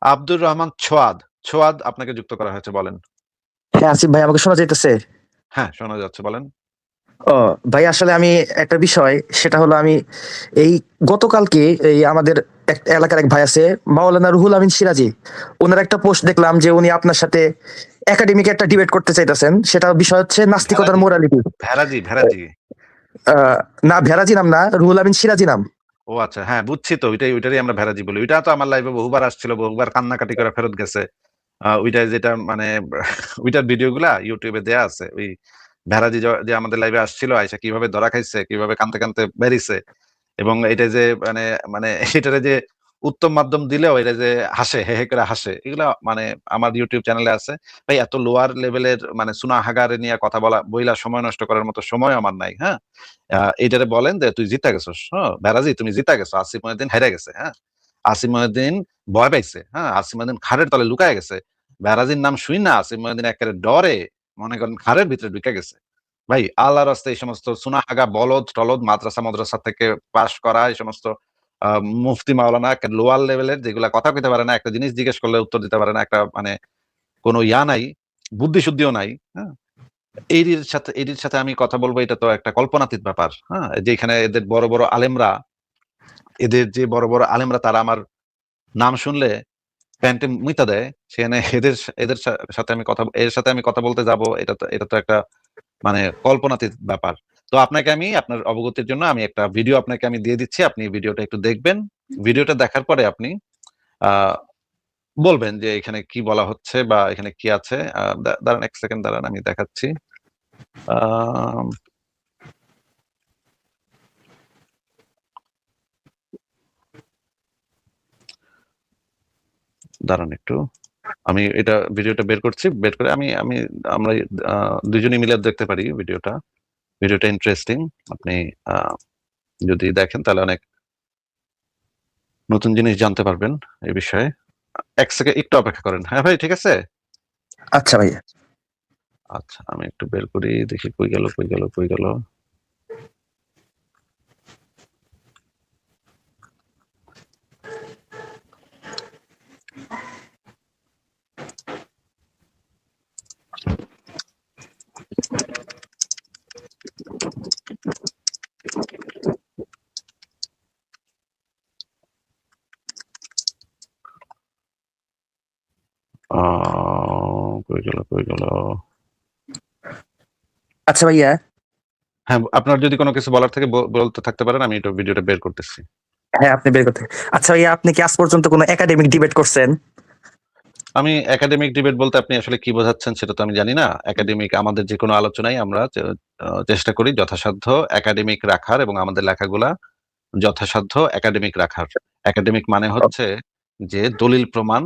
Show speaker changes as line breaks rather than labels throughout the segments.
আব্দুর রহমান ছোয়াদ। ছোয়াদ আপনাকে যুক্ত করা হয়েছে, বলেন।
হ্যাঁ আসিফ ভাই, আমাকে শোনা যাইতেছে?
হ্যাঁ, শোনা যাচ্ছে, বলেন।
ও ভাই, আসলে আমি একটা বিষয়, সেটা হলো আমি এই গতকালকে এই আমাদের এলাকার এক ভাই আছে, মাওলানা রুহুল আমিন সিরাজি, ওনার একটা পোস্ট দেখলাম যে উনি আপনার সাথে একাডেমিক একটা ডিবেট করতে চাইতেছেন। সেটা বিষয় হচ্ছে নাস্তিকতার
ভেরাজি,
মোরালিটি।
ভেরাজি।
না, ভেরাজি নাম না, রুহুল আমিন সিরাজি নাম।
ও আচ্ছা, হ্যাঁ বুঝছি তো, ওইটারই আমরা ভেরাজি বলি। ওইটা তো আমার লাইভে বহুবার আসছিল, বহুবার কান্নাকাটি করে ফেরত গেছে। ওইটা যেটা মানে ওইটার ভিডিও গুলা ইউটিউবে দেয়া আছে। ওই ভেরাজি যে আমাদের লাইভে আসছিল, আয়সা কিভাবে ধরা খাইছে, কিভাবে কানতে কানতে বেরিয়েছে, এবং এটা যে মানে মানে এটারে যে উত্তম মাধ্যম দিলেও এটা যে হাসে, হে হে করে হাসে, এগুলা মানে আমার ইউটিউব চ্যানেলে আছে। ভাই এত লোয়ার লেভেলের মানে সুনা হাগারে নিয়ে কথা বইলা সময় নষ্ট করার মতো সময় আমার নাই। হ্যাঁ, এটারে বলেন যে তুই জিতা গেছিস, হ্যাঁ বেরাজি তুমি জিতা গেছো, আসিফ মহিউদ্দিন হেরে গেছে। হ্যাঁ, আসিফ মহিউদ্দিন ভয় পাইছে, হ্যাঁ আসিফ মহিউদ্দিন খাড়ের তলে লুকায় গেছে। বেরাজির নাম শুই না আসিফ মহিউদ্দিন একেবারে ডরে মনে করেন খাড়ের ভিতরে ঢুকে গেছে। ভাই আল্লাহর রাস্তায় এই সমস্ত সুনাহাগা বলদ টলদ মাদ্রাসা মাদ্রাসা থেকে পাশ করা এই সমস্ত মুফতি মাওলানা একটা লোয়ার লেভেলের, যেগুলা কথা কইতে পারে না, একটা জিনিস জিজ্ঞেস করলে উত্তর দিতে পারে না, একটা মানে কোনো ইয়া নাই, বুদ্ধি শুদ্ধিও নাই। হ্যাঁ, এর সাথে আমি কথা বলবো, এটা তো একটা কল্পনাতীত ব্যাপার। হ্যাঁ, যেখানে এদের বড় বড় আলেমরা, এদের যে বড় বড় আলেমরা, তারা আমার নাম শুনলে প্যান্টে মুইতা দেয়, সেখানে এর সাথে আমি কথা বলতে যাব, এটা তো একটা মানে কল্পনাতীত ব্যাপার। তো আপনাকে আমি আপনার অবগতির জন্য আমি একটা ভিডিও আপনাকে আমি দিয়ে দিচ্ছি, আপনি ভিডিওটা একটু দেখবেন। ভিডিওটা দেখার পরে আপনি আহ বলবেন যে এখানে কি বলা হচ্ছে বা এখানে কি আছে। দাঁড়ান এক সেকেন্ড, দাঁড়ান আমি দেখাচ্ছি। আহ দাঁড়ান একটু, আমি এটা ভিডিওটা বের করছি, বের করে আমি আমরা দুজনেই মিলে দেখতে পারি ভিডিওটা। ভিডিওটা ইন্টারেস্টিং, আপনি আহ, যদি দেখেন তাহলে অনেক নতুন জিনিস জানতে পারবেন এই বিষয়ে। এক সেকেন্ড একটু অপেক্ষা করেন। হ্যাঁ ভাই, ঠিক আছে।
আচ্ছা ভাইয়া।
আচ্ছা, আমি একটু বের করি, দেখি কই গেল কই গেল কই গেল। কই গেল কই গেল।
আচ্ছা ভাইয়া।
হ্যাঁ, আপনার যদি কোনো কিছু বলার থাকে বলতে থাকতে পারেন, আমি একটু ভিডিওটা বের করতেছি।
হ্যাঁ, আপনি বের করতে। আচ্ছা ভাইয়া, আপনি কি আজ পর্যন্ত কোনো একাডেমিক ডিবেট করছেন?
আমি একাডেমিক ডিবেট বলতে আপনি আসলে কি বোঝাচ্ছেন সেটা তো আমি জানি না। একাডেমিক আমাদের যে কোনো আলোচনায় আমরা চেষ্টা করি যথাসাধ্য একাডেমিক রাখার, এবং আমাদের লেখাগুলা যথাসাধ্য একাডেমিক রাখার। একাডেমিক মানে হচ্ছে যে দলিল প্রমাণ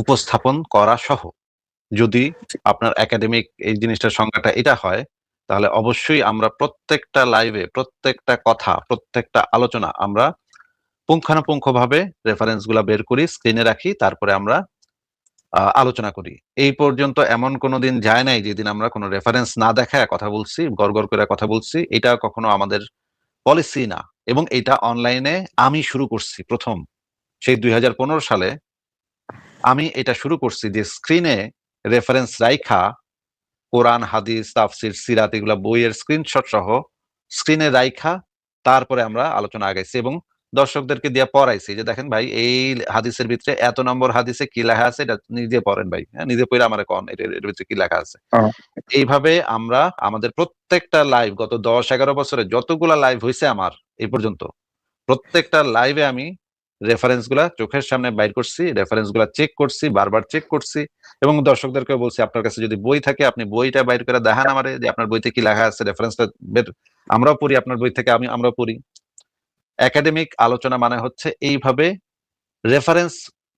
উপস্থাপন করা সহ। যদি আপনার একাডেমিক এই জিনিসটার সংজ্ঞাটা এটা হয়, তাহলে অবশ্যই আমরা প্রত্যেকটা লাইভে প্রত্যেকটা কথা প্রত্যেকটা আলোচনা আমরা পুঙ্খানুপুঙ্খভাবে রেফারেন্স গুলা বের করি, স্ক্রিনে রাখি, তারপরে আমরা আলোচনা করি। এই পর্যন্ত এমন কোনো দিন যায় নাই যেদিন আমরা কোনো রেফারেন্স না দেখায় কথা বলছি, গড় করে কথা বলছি। এটা কখনো আমাদের পলিসি না। এবং এটা অনলাইনে আমি শুরু করছি প্রথম, সেই 2015 সালে আমি এটা শুরু করছি, যে স্ক্রিনে রেফারেন্স রাইখা কোরআন হাদিস তাফসির সিরাত এগুলা বইয়ের স্ক্রিনশট সহ স্ক্রিনে রাইখা তারপরে আমরা আলোচনা আগাইছি, এবং দর্শকদেরকে দিয়ে পড়াইছি যে দেখেন ভাই এই হাদিসের ভিতরে এত নম্বর হাদিসে কি লেখা আছে, এটা নিজে পড়েন ভাই, হ্যাঁ নিজে পড়ে আমার কন এর ভিতরে কি লেখা আছে।
ও,
এইভাবে আমরা আমাদের প্রত্যেকটা লাইভ গত 10-11 বছরে যতগুলা লাইভ হয়েছে আমার এই পর্যন্ত, প্রত্যেকটা লাইভে আমি রেফারেন্স গুলা চোখের সামনে বাইর করছি, রেফারেন্স গুলা চেক করছি, বারবার চেক করছি, এবং দর্শকদেরকে বলছি আপনার কাছে যদি বই থাকে আপনি বইটা বাইর করে দেখান আমারে, যে আপনার বইতে কি লেখা আছে, রেফারেন্সটা বের, আমরাও পড়ি আপনার বই থেকে, আমরাও পড়ি। একাডেমিক আলোচনা মানে হচ্ছে এইভাবে রেফারেন্স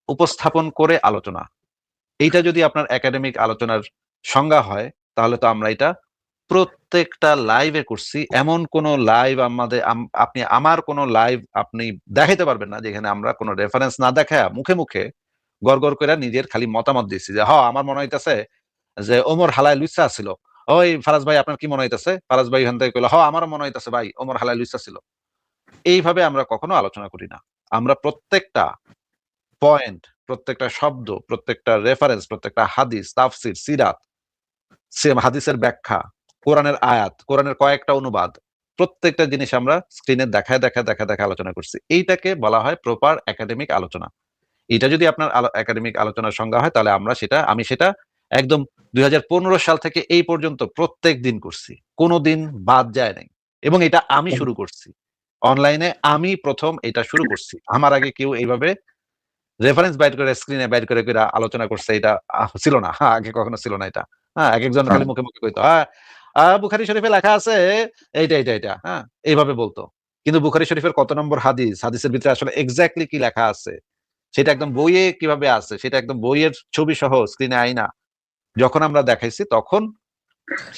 উপস্থাপন করে আলোচনা। এইটা যদি আপনার একাডেমিক আলোচনার সংজ্ঞা হয়, তাহলে তো আমরা এটা প্রত্যেকটা লাইভে করছি। এমন কোন লাইভ আমাদের আপনি আমার কোন লাইভ আপনি দেখাইতে পারবেন না যেখানে আমরা কোন রেফারেন্স না দেখায় মুখে মুখে গড় করে নিজের খালি মতামত দিছি, যে আমার মনে হইতেছে যে ওমর হালায় লুইসা ছিল। ওই ফারাজ ভাই আপনার কি মনে হইতেছে? ফারাজ ভাই ওখান থেকে কইলো আমারও মনে হইতেছে ভাই ওমর হালায় লুইসা ছিল। এইভাবে আমরা কখনো আলোচনা করি না। আমরা প্রত্যেকটা পয়েন্ট প্রত্যেকটা শব্দ, প্রত্যেকটা রেফারেন্স, প্রত্যেকটা হাদিস, তাফসির, সিরাত, হাদিসের ব্যাখ্যা, কোরআনের আয়াত, কোরআনের কয়েকটা অনুবাদ, প্রত্যেকটা জিনিস আমরা স্ক্রিনে দেখায় আলোচনা করছি। এইটাকে বলা হয় প্রপার একাডেমিক আলোচনা। এটা যদি আপনার একাডেমিক আলোচনার সংজ্ঞা হয়, তাহলে আমি সেটা একদম 2015 সাল থেকে এই পর্যন্ত প্রত্যেক দিন করছি, কোনোদিন বাদ যায় নাই। এবং এটা আমি শুরু করছি অনলাইনে, আমি প্রথম এটা শুরু করছি। আমার আগে কেউ এইভাবে রেফারেন্স বাইর করে স্ক্রিনে বাইর করে আলোচনা করছে, এটা ছিল না। আগে কখনো ছিল না এটা। হ্যাঁ, এক একজন খালি মুখে মুখে কইতো, বুখারী শরীফে লেখা আছে এইটা, হ্যাঁ, এইভাবে বলতো। কিন্তু বুখারী শরীফের কত নম্বর হাদিস, হাদিসের ভিতরে আসলে এক্সাক্টলি কি লেখা আছে, সেটা একদম বইয়ে কিভাবে আছে, সেটা একদম বইয়ের ছবি সহ স্ক্রিনে আইনা যখন আমরা দেখাইছি, তখন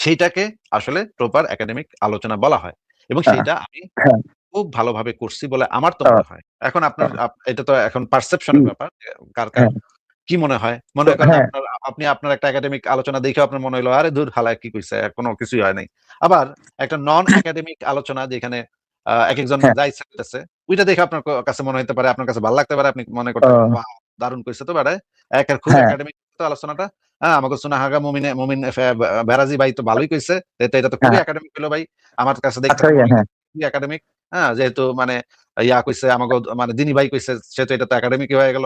সেইটাকে আসলে প্রপার একাডেমিক আলোচনা বলা হয়। এবং সেইটা আমি
হ্যাঁ,
খুব ভালোভাবে করছি বলে আমার তো
আহ,
মনে হয়। এখন আপনার
আহ,
এটা তো এখন পারসেপশন এর
হুম,
ব্যাপার। যে কার
হ্যাঁ,
কি মনে হয়?
তো
মনে করেন
হ্যাঁ,
আপনি আপনার একটা একাডেমিক আলোচনা দেখেও আপনার মনে হইলো, "আরে ধুর হালায় কি কইছে? কোনো কিছুই হয় নাই।" আবার একটা নন একাডেমিক আলোচনা যেখানে একেকজন
হ্যাঁ,
যা ইচ্ছা করতেছে, ওইটা দেখে আপনার কাছে মনে হইতে পারে, আপনার কাছে ভাল লাগতে পারে। আপনি মনে করতে পারেন,
আহ,
"বাহ! দারুণ কইছে তো বেটায়। খুব
হ্যাঁ,
একাডেমিক তো আলোচনাটা। আমাগো সুনাহাগা মুমিন বেরাজি ভাই তো ভালোই কইছে। এটা তো খুবই
হ্যাঁ,
একাডেমিক হইলো ভাই। আমার কাছে দেখতে
আচ্ছা
তো
ভাইয়া,
মনে
হ্যাঁ,
হইতেছে খুবই একাডেমিক। যেহেতু মানে কইছে আমাগো মানে দিনী ভাই কইছে, সেহেতু এটা তো একাডেমিকই হয়ে গেল।"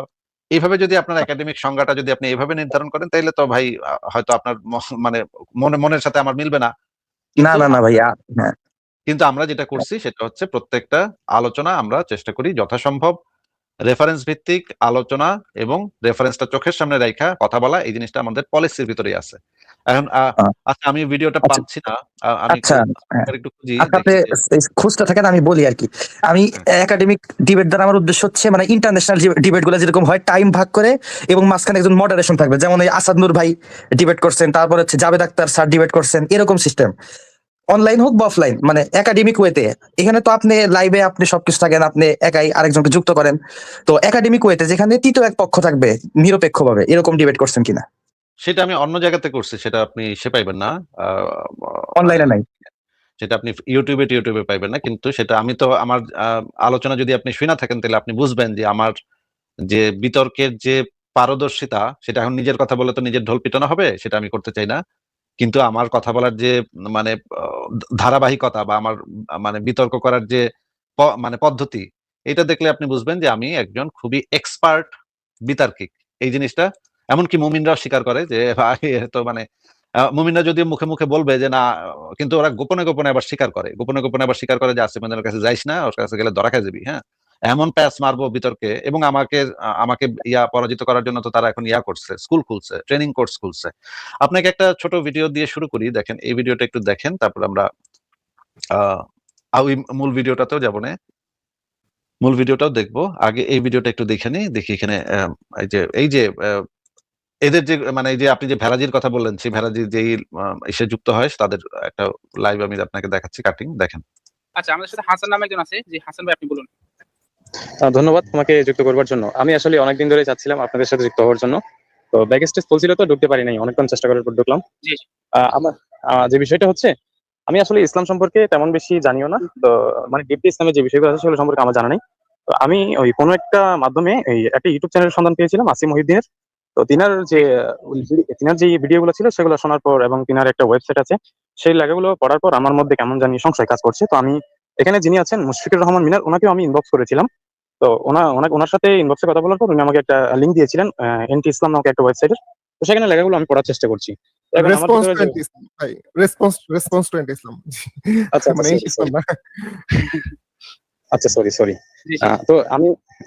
এইভাবে যদি আপনার একাডেমিক সংজ্ঞাটা যদি আপনি এভাবে নির্ধারণ করেন, তাইলে তো ভাই হয়তো আপনার মানে মনের সাথে আমার মিলবে না।
না
কিন্তু
না না
আমরা
ভাইয়া, হ্যাঁ,
আমরা যেটা করছি সেটা হচ্ছে প্রত্যেকটা আলোচনা আমরা চেষ্টা করি যথাসম্ভব রেফারেন্স ভিত্তিক আলোচনা, এবং রেফারেন্সটা চোখের সামনে রাইখা কথা বলা, এই জিনিসটা আমাদের পলিসির ভিতরেই আছে। এখন
আহ,
আচ্ছা, আমি ভিডিওটা
আচ্ছা,
পাচ্ছি না। আমি
আচ্ছা, হ্যাঁ,
একটু খুঁজি,
আচ্ছা, আপনি
দেখি যে
এই খুঁজতে থাকেন, আমি বলি আর কি। আমি
হ্যাঁ,
একাডেমিক ডিবেট দ্বারা আমার উদ্দেশ্য হচ্ছে মানে ইন্টারন্যাশনাল ডিবেট গুলো যেরকম হয় টাইম ভাগ করে, এবং মাঝখানে একজন মডারেশন থাকবে, যেমন এই আসাদ নূর ভাই ডিবেট করছেন, তারপর হচ্ছে জাভেদ আক্তার স্যার ডিবেট করছেন, এরকম সিস্টেম। অনলাইন হোক বা অফলাইন, মানে একাডেমিক ওয়েতে। এখানে তো আপনি লাইভে আপনি সবকিছু থাকেন, আপনি একাই আরেকজনকে যুক্ত করেন। তো একাডেমিক ওয়েতে যেখানে তৃতীয় এক পক্ষ থাকবে নিরপেক্ষভাবে, এরকম ডিবেট করছেন কিনা?
সেটা আমি অন্য জায়গাতে করছি, সেটা আপনি পাইবেন না। মানে
অনলাইনে নাই?
সেটা আপনি টিউটিউবে পাইবেন না। কিন্তু সেটা আমি তো আমার আলোচনা যদি আপনি শুনে থাকেন, তাহলে আপনি বুঝবেন যে আমার যে বিতর্কের যে পারদর্শিতা, সেটা এখন নিজের কথা বলে তো নিজের ঢোল পিটানো হবে, সেটা আমি করতে চাই না। কিন্তু আমার কথা বলার যে মানে ধারাবাহিকতা, বা আমার মানে বিতর্ক করার যে মানে পদ্ধতি, এটা দেখলে আপনি বুঝবেন যে আমি একজন খুবই এক্সপার্ট বিতার্কিক। এই জিনিসটা এমনকি মুমিনরাও স্বীকার করে যে ভাই এ তো মানে মুমিনরা যদিও মুখে মুখে বলবে যে না, কিন্তু ওরা গোপনে গোপনে আবার স্বীকার করে, যে আসিফ মাইনুলের কাছে যাইস না, ওর কাছে গেলে ধরা খেয়ে যাবি। হ্যাঁ, এমন প্যাচ মারবো বিতর্কে। এবং আমাকে পরাজিত করার জন্য তো তারা এখন করছে, স্কুল খুলছে, ট্রেনিং কোর্স খুলছে। আপনাকে একটা ছোট ভিডিও দিয়ে শুরু করি, দেখেন এই ভিডিওটা একটু দেখেন, তারপর আমরা আহ ওই মূল ভিডিওটাতেও যাবো না, মূল ভিডিওটাও দেখবো। আগে এই ভিডিওটা একটু দেখে নিই, দেখি এখানে এই যে এদের যে মানে এই যে আপনি যে ভেরাজির কথা বললেন, সেই ভেরাজির যেই এসে যুক্ত হয়, তাদের একটা লাইভ আমি আপনাকে দেখাচ্ছি, কাটিং দেখেন।
আচ্ছা, আমাদের সাথে হাসান নামে একজন আছে। জি হাসান ভাই, আপনি বলুন।
ধন্যবাদ আমাকে যুক্ত করবার জন্য। আমি আসলে অনেকদিন ধরে চাচ্ছিলাম আপনাদের সাথে যুক্ত হওয়ার জন্য। তো ব্যাক স্টেজ ফুল ছিল, তো ঢুকতে পারি নাই, অনেকক্ষণ চেষ্টা করার পর ঢুকলাম।
জি জি।
আমার যে বিষয়টা হচ্ছে, আমি আসলে ইসলাম সম্পর্কে তেমন বেশি জানিও না। তো মানে ডিপলি ইসলামের যে বিষয়গুলো আছে সেগুলো সম্পর্কে আমার জানা নেই। তো আমি ওই কোনো একটা মাধ্যমে এই একটা ইউটিউব চ্যানেলের সন্ধান পেয়েছিলাম, আসিফ মহিউদ্দিনের। তো তিনার যে ভিডিওগুলো ছিল সেগুলো শোনার পর, এবং তিনার একটা ওয়েবসাইট আছে, সেই লেখাগুলো পড়ার পর আমার মধ্যে কেমন জানি সংশয় কাজ করছে। তো আমি এখানে যিনি আছেন মুশফিকুর রহমান মিনার, ওনাকেও আমি ইনবক্স করেছিলাম। তো ওনার সাথে ইনবক্সে কথা বলার পর উনি আমাকে একটা লিঙ্ক দিয়েছিলেন এনটি ইসলাম নামক একটা ওয়েবসাইটের। তো সেখানে লেখাগুলো আমি পড়ার চেষ্টা করছি। তো এখন আমার
রেসপন্স
ভিতরে
টু
যে
ইসলাম ভাই, রেসপন্স টু ইসলাম।
আচ্ছা আচ্ছা,
মানে
সরি
ইসলাম
সরি,
না।
আচ্ছা সরি সরি।
জি জি।
তো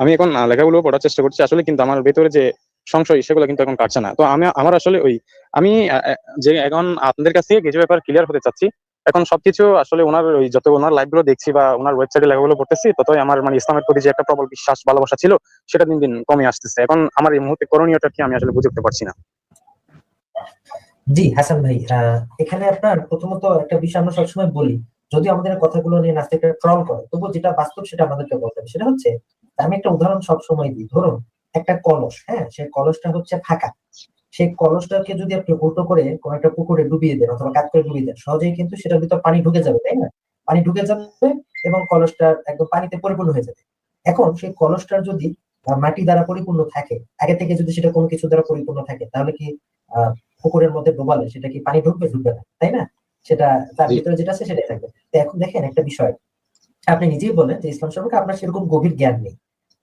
আমি এখন লেখাগুলো পড়ার চেষ্টা করছি আসলে, কিন্তু আমার ভেতরে যে সংশয় সেগুলো কিন্তু এখন কাটছে না। তো আমার আসলে আমি যে এখন আপনাদের কাছ থেকে কিছু ব্যাপার ক্লিয়ার হতে চাচ্ছি। এখন সবকিছু আসলে যত ওনার লাইভ গুলো দেখছি বা ওনার ওয়েবসাইটে লেখাগুলো পড়তেছি, ততই আমার মানে ইসলামের প্রতি যে একটা প্রবল বিশ্বাস ভালোবাসা ছিল, সেটা দিন দিন কমে আসতেছে। এখন আমার এই মুহূর্তে করণীয়টা কি আমি আসলে বুঝে উঠতে পারছি না।
জি হাসান ভাই, এখানে আপনার প্রথমত একটা বিষয় আমরা সবসময় বলি, যদিও আমাদের এই কথাগুলো নিয়ে নাস্তিকরা ট্রল করে, তবুও যেটা বাস্তব সেটা আমাদেরকে বলতে হবে। সেটা হচ্ছে, আমি একটা উদাহরণ সবসময় দিই। ধরুন একটা কলস, হ্যাঁ, সেই কলসটা হচ্ছে ফাঁকা। সেই কলসটাকে যদি আপনি উল্টো করে কোন একটা পুকুরে ডুবিয়ে দেন অথবা কাত করে ডুবিয়ে দেন, সহজেই কিন্তু সেটার ভিতর পানি ঢুকে যাবে, তাই না? পানি ঢুকে যাবে এবং কলসটা একদম পানিতে পরিপূর্ণ হয়ে যাবে। এখন সেই কলসটার যদি মাটি দ্বারা পরিপূর্ণ থাকে, আগে থেকে যদি সেটা কোনো কিছু দ্বারা পরিপূর্ণ থাকে, তাহলে কি পুকুরের মধ্যে ডোবালে সেটা কি পানি ঢুকবে? ঢুকবে না, তাই না? সেটা তার
জি।
ভিতরে যেটা আছে সেটাই থাকবে। তো এখন দেখেন একটা বিষয়, আপনি নিজেই বললেন যে ইসলাম সম্পর্কে আপনার সেরকম গভীর জ্ঞান নেই,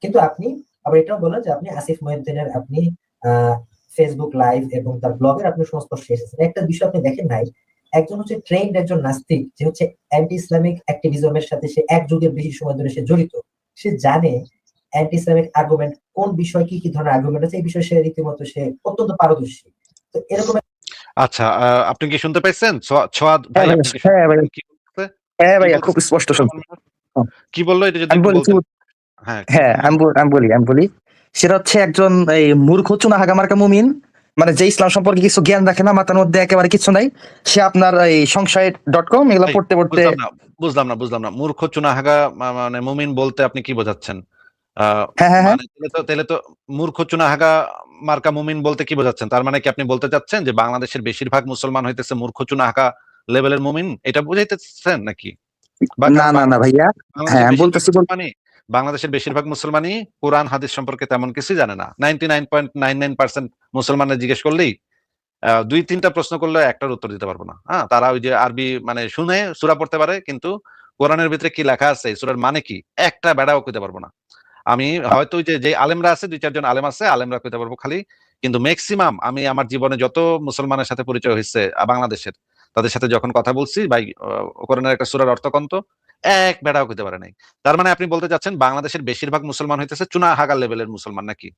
কিন্তু আপনি আবার এটাও বললেন যে আপনি আসিফ মহিউদ্দিনের আপনি ফেসবুক লাইভ এবং তার ব্লগের আপনি সংস্পর্শে এসেছেন। একটা বিষয় আপনি দেখেন নাই, একজন হচ্ছে ট্রেন্ড একজন নাস্তিক, যে হচ্ছে অ্যান্টি ইসলামিক অ্যাক্টিভিজমের সাথে সে এক যুগের বেশি সময় ধরে সে জড়িত, সে জানে অ্যান্টি ইসলামিক আর্গুমেন্ট কোন বিষয়, কি কি ধরনের আর্গুমেন্ট আছে, এই বিষয়ে সে রীতিমতো সে অত্যন্ত পারদর্শী। তো এরকম
আচ্ছা, আপনি কি শুনতে পাইছেন? ছোয়াদ
হ্যাঁ
ভাই,
ভাইয়া,
আপনি কি
হ্যাঁ ভাইয়া,
কি বলতেছে?
হ্যাঁ
কি
ভাইয়া, খুব
বলতেছে?
স্পষ্ট শুনছি।
কি বললো এটা যদি
আমি
একটু
বলেছি,
বলতেন? হ্যাঁ,
হ্যাঁ
কি বললো?
আমি বলি, সেটা হচ্ছে একজন এই মূর্খ চুনা হাগামার্কা মুমিন, মানে যে ইসলাম সম্পর্কে কিছু জ্ঞান রাখে না, মাথার মধ্যে একেবারে কিছু নাই। সে আপনার এই সংশয়.com এগুলো
ভাই,
পড়তে পড়তে
বুঝলাম না মূর্খ চুনাহাগা মানে মুমিন বলতে আপনি কি বোঝাচ্ছেন?
হ্যাঁ হ্যাঁ হ্যাঁ,
মানে তাহলে তো মূর্খ চুনাহাগা মার্কা মুমিন বলতে কি বোঝাচ্ছেন? তার মানে কি আপনি বলতে চাচ্ছেন যে বাংলাদেশের বেশিরভাগ মুসলমান হইতেছে মূর্খ চুনাহাগা লেভেলের মুমিন, এটা বুঝাইতেছেন নাকি? বা
না
কারণ
না না ভাইয়া, হ্যাঁ
বাংলাদেশের
আমি
বেশিরভাগ
বলতেছি
মুসলমানই বাংলাদেশের বেশিরভাগ মুসলমানই কোরআন হাদিস সম্পর্কে তেমন কিছুই জানে না। 99.99% মুসলমানের জিজ্ঞেস করলেই 2-3টা প্রশ্ন করলে একটার উত্তর দিতে পারবো না। হ্যাঁ, তারা ওই যে আরবি মানে শুনে সূরা পড়তে পারে, কিন্তু কোরআনের ভিতরে কি লেখা আছে, এই সূরার মানে কি, একটা বেড়াও কইতে পারবো না। আমি হয়তো ওই যে আলেমরা আছে, 2-4 জন আলেম আছে, আলেমরা কইতে পারবো খালি, কিন্তু ম্যাক্সিমাম আমি আমার জীবনে যত মুসলমানের সাথে পরিচয় হয়েছে বাংলাদেশের, তাদের সাথে যখন কথা বলছি ভাই, কোরআনের একটা সূরার অর্থ কোন তো, এক বেড়াও কইতে পারে নাই। তার মানে আপনি বলতে চাচ্ছেন বাংলাদেশের বেশিরভাগ মুসলমান হইতেছে চুনা হাগা লেভেলের মুসলমান নাকি?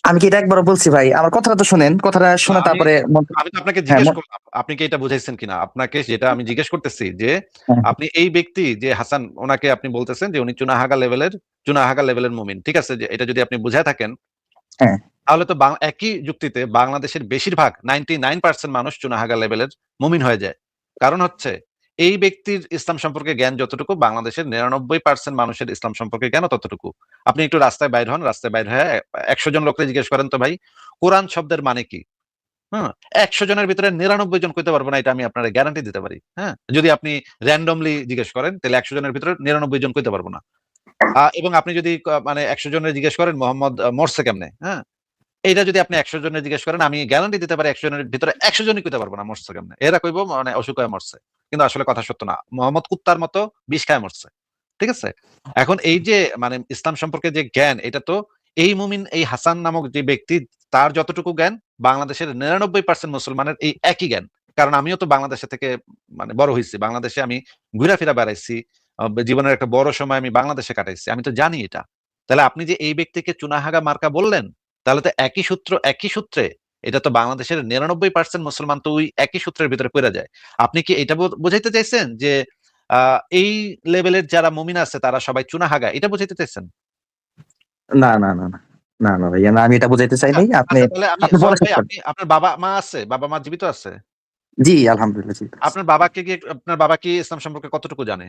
আমি কি এটা একবার বলছি ভাই? আমার কথাটা তো শুনেন, কথাটা
না,
শুনে তারপরে
আমি তো আপনাকে
হ্যাঁ
জিজ্ঞেস করলাম, আপনি কি এটা বুঝাইছেন কিনা? আপনাকে যেটা আমি জিজ্ঞেস করতেছি যে
হ্যাঁ
আপনি এই ব্যক্তি যে হাসান, ওনাকে আপনি বলতেছেন যে উনি চুনাহাগা লেভেলের মুমিন, ঠিক আছে, যে এটা যদি আপনি বুঝে থাকেন,
হ্যাঁ,
তাহলে তো একই যুক্তিতে বাংলাদেশের বেশিরভাগ 99% মানুষ চুনাহাগা লেভেলের মুমিন হয়ে যায়। কারণ হচ্ছে এই ব্যক্তির ইসলাম সম্পর্কে জ্ঞান যতটুকু, বাংলাদেশের 99% মানুষের ইসলাম সম্পর্কে জ্ঞান ততটুকু। আপনি একটু রাস্তায় বাইর হন, রাস্তায় বাইর হয়ে 100 জন লোককে জিজ্ঞেস করেন তো ভাই, কোরআন শব্দের মানে কি? হ্যাঁ, 100 জনের ভিতরে 99 জন কইতে পারবো না, এটা আমি আপনার গ্যারান্টি দিতে পারি। হ্যাঁ, যদি আপনি র্যান্ডমলি জিজ্ঞেস করেন তাহলে 100 জনের ভিতরে 99 জন কইতে পারবো না। এবং আপনি যদি মানে 100 জনের জিজ্ঞেস করেন মোহাম্মদ মরছে কেমনে, হ্যাঁ, এইটা যদি আপনি 100 জনের জিজ্ঞেস করেন, আমি গ্যারান্টি দিতে পারি 100 জনের ভিতরে 100 জনই কইতে পারবো না মরছে কেমনে। এরা কইবো মানে অসুখ হয়ে মরছে, কিন্তু আসলে কথা সত্য না, মোহাম্মদ কুত্তার মতো বিষ খায় মরছে। ঠিক আছে? এখন এই যে মানে ইসলাম সম্পর্কে যে জ্ঞান, এটা তো এই মুমিন, এই হাসান নামক যে ব্যক্তি, তার যতটুকু জ্ঞান বাংলাদেশের 99% মুসলমানের এই একই জ্ঞান। কারণ আমিও তো বাংলাদেশে থেকে মানে বড় হয়েছি, বাংলাদেশে আমি ঘুরাফেরা বেড়াইছি, জীবনের একটা বড় সময় আমি বাংলাদেশে কাটাইছি, আমি তো জানি এটা। তাহলে আপনি যে এই ব্যক্তিকে চুনাহাগা মার্কা বললেন, তাহলে তো একই সূত্রে এটা তো বাংলাদেশের 99% মুসলমান তো ওই একই সূত্রের ভিতরে পড়ে যায়। আপনি কি এটা বোঝাইতে চাইছেন যে এই লেভেলের যারা মুমিন আছে তারা সবাই চুনাহাগা, এটা বোঝাইতে চাইছেন?
না না না না না না ভাইয়া, না আমি এটা বুঝাইতে চাই
আচ্ছা,
নাই। আপনি
আচ্ছা, তাহলে আমি
আপনি
সোহাগ
বলা শেষ
ভাই,
করেন।
আপনি আপনার বাবা মা জীবিত আছে?
জি আলহামদুলিল্লাহ, জি
আপনার বাবা কি ইসলাম সম্পর্কে কতটুকু জানে?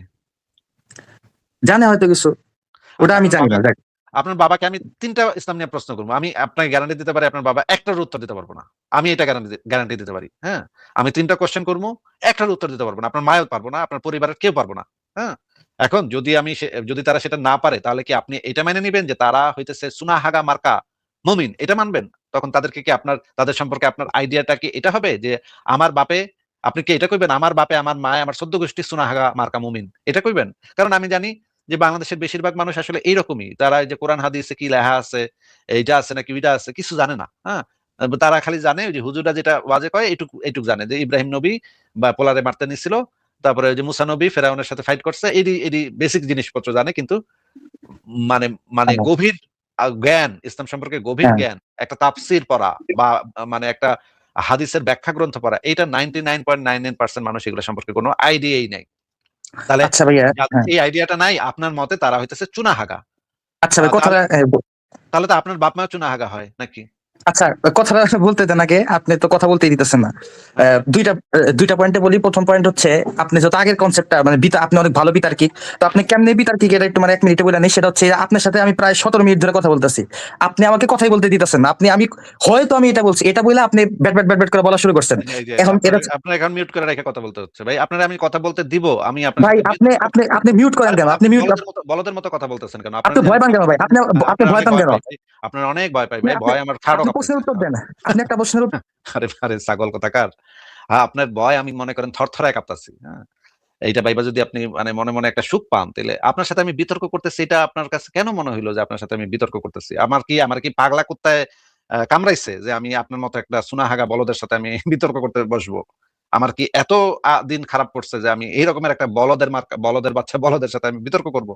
জানে হয়তো কিছু, ওটা
আচ্ছা,
আমি জানি না, যাক।
আপনার বাবাকে আমি 3টা ইসলাম নিয়ে প্রশ্ন করবো, আমি আপনাকে গ্যারান্টি দিতে পারি আপনার বাবা একটার উত্তর দিতে পারবো না। আমি এটা গ্যারান্টি দিতে পারি। হ্যাঁ, আমি 3টা কোশ্চেন করবো, একটার উত্তর দিতে পারবো না, আপনার মাও পারবো না, আপনার পরিবারের কেউ পারবো না। হ্যাঁ, এখন যদি তারা সেটা না পারে, তাহলে কি আপনি এটা মেনে নিবেন যে তারা হইতেছে সুনাহাগা মার্কা মুমিন, এটা মানবেন? তখন তাদেরকে কি তাদের সম্পর্কে আপনার আইডিয়াটা কি এটা হবে যে আমার বাপে, আপনি কি এটা কইবেন আমার বাপে, আমার মায়, আমার 14 গোষ্ঠী সুনাহাগা মার্কা মুমিন, এটা কইবেন? কারণ আমি জানি যে বাংলাদেশের বেশিরভাগ মানুষ আসলে এইরকমই, তারা এই যে কোরআন হাদিসে কি লেখা আছে, এইটা আছে নাকি ওইটা আছে, কিছু জানে না। হ্যাঁ, তারা খালি জানে ওই যে হুজুররা যেটা ওয়াজে কয়, এটুক জানে যে ইব্রাহিম নবী বা পোলারে মারতে নিছিল, তারপরে ওই যে মুসা নবী ফেরাউনের সাথে ফাইট করছে, এডি বেসিক জিনিসপত্র জানে, কিন্তু মানে মানে
হ্যাঁ
গভীর জ্ঞান, ইসলাম সম্পর্কে গভীর
হ্যাঁ।
জ্ঞান, একটা তাফসির পড়া বা মানে একটা হাদিসের ব্যাখ্যা গ্রন্থ পড়া, এটা 99.99% মানুষ এগুলো সম্পর্কে কোনো আইডিয়াই নাই। তাহলে
আচ্ছা ভাইয়া,
যাদের
হ্যাঁ,
এই আইডিয়াটা নাই, আপনার মতে তারা হইতেছে চুনাহাগা।
আচ্ছা ভাই,
তাহলে
কথাটা
তাহলে তো আপনার বাপ মা চুনাহাগা হয় নাকি?
আচ্ছা, কথাটা বলতে দেন আগে, আপনি তো কথা বলতেই দিতেছেন না। দুইটা পয়েন্টে বলি। প্রথম পয়েন্ট হচ্ছে, আপনি যত আগের কনসেপ্টটা মানে আপনি অনেক ভালো বিতার্কিক, তো আপনি কেমনে বিতার্কিক এটা একটু মানে 1 মিনিটে বলে নেই। সেটা হচ্ছে আপনার সাথে আমি প্রায় 17 মিনিট ধরে কথা বলতেছি, আপনি আমাকে কথাই বলতে দিতেছেন না। হয়তো আমি এটা বলছি, এটা বলে আপনি ব্যাট ব্যাট ব্যাট ব্যাট করে বলা শুরু করছেন।
এই যে
এখন
আপনার
এটা
আপনার এখন মিউট করে রেখে কথা বলতে হচ্ছে ভাই। আপনার আমি কথা বলতে দিব, আমি আপনার
ভাই,
সাথে
আপনি আপনি আপনি মিউট করেন
আরে
কেন? আপনি
আপনি
মিউট,
বলদের মতো কথা বলতেছেন কেন?
আপনি ভয় পান কেন ভাই? আপনি আপনি
আপনার
ভয়
আমি
পান
ভয়
কেন?
পাই ভাই। আপনার অনেক ভয় পাই ভাই।
আপনি
ভয় আমার ফাড়ো
আপনি প্রশ্নের
কাঁপতেছে।
উত্তর দেন। আপনি একটা প্রশ্নের
আরে আরে ছাগল কোথাকার। হ্যাঁ, আপনার ভয় আমি মনে করেন থরথরায় কাঁপতাছি। হ্যাঁ? এইটা ভাইবা যদি আপনি মানে মনে, মনে একটা সুখ পান, তাইলে আপনার সাথে আমি বিতর্ক করতেছি, এটা আপনার কাছে কেন মনে হইলো যে আপনার সাথে আমি বিতর্ক করতেছি? আমার কি পাগলা কুত্তায় কামড়াইছে যে আমি আপনার মতো একটা সুনাহাগা বলদের সাথে আমি বিতর্ক করতে বসবো? আমার কি এত দিন খারাপ করছে যে আমি এই রকমের একটা বলদের বাচ্চা বলদের সাথে আমি বিতর্ক করব?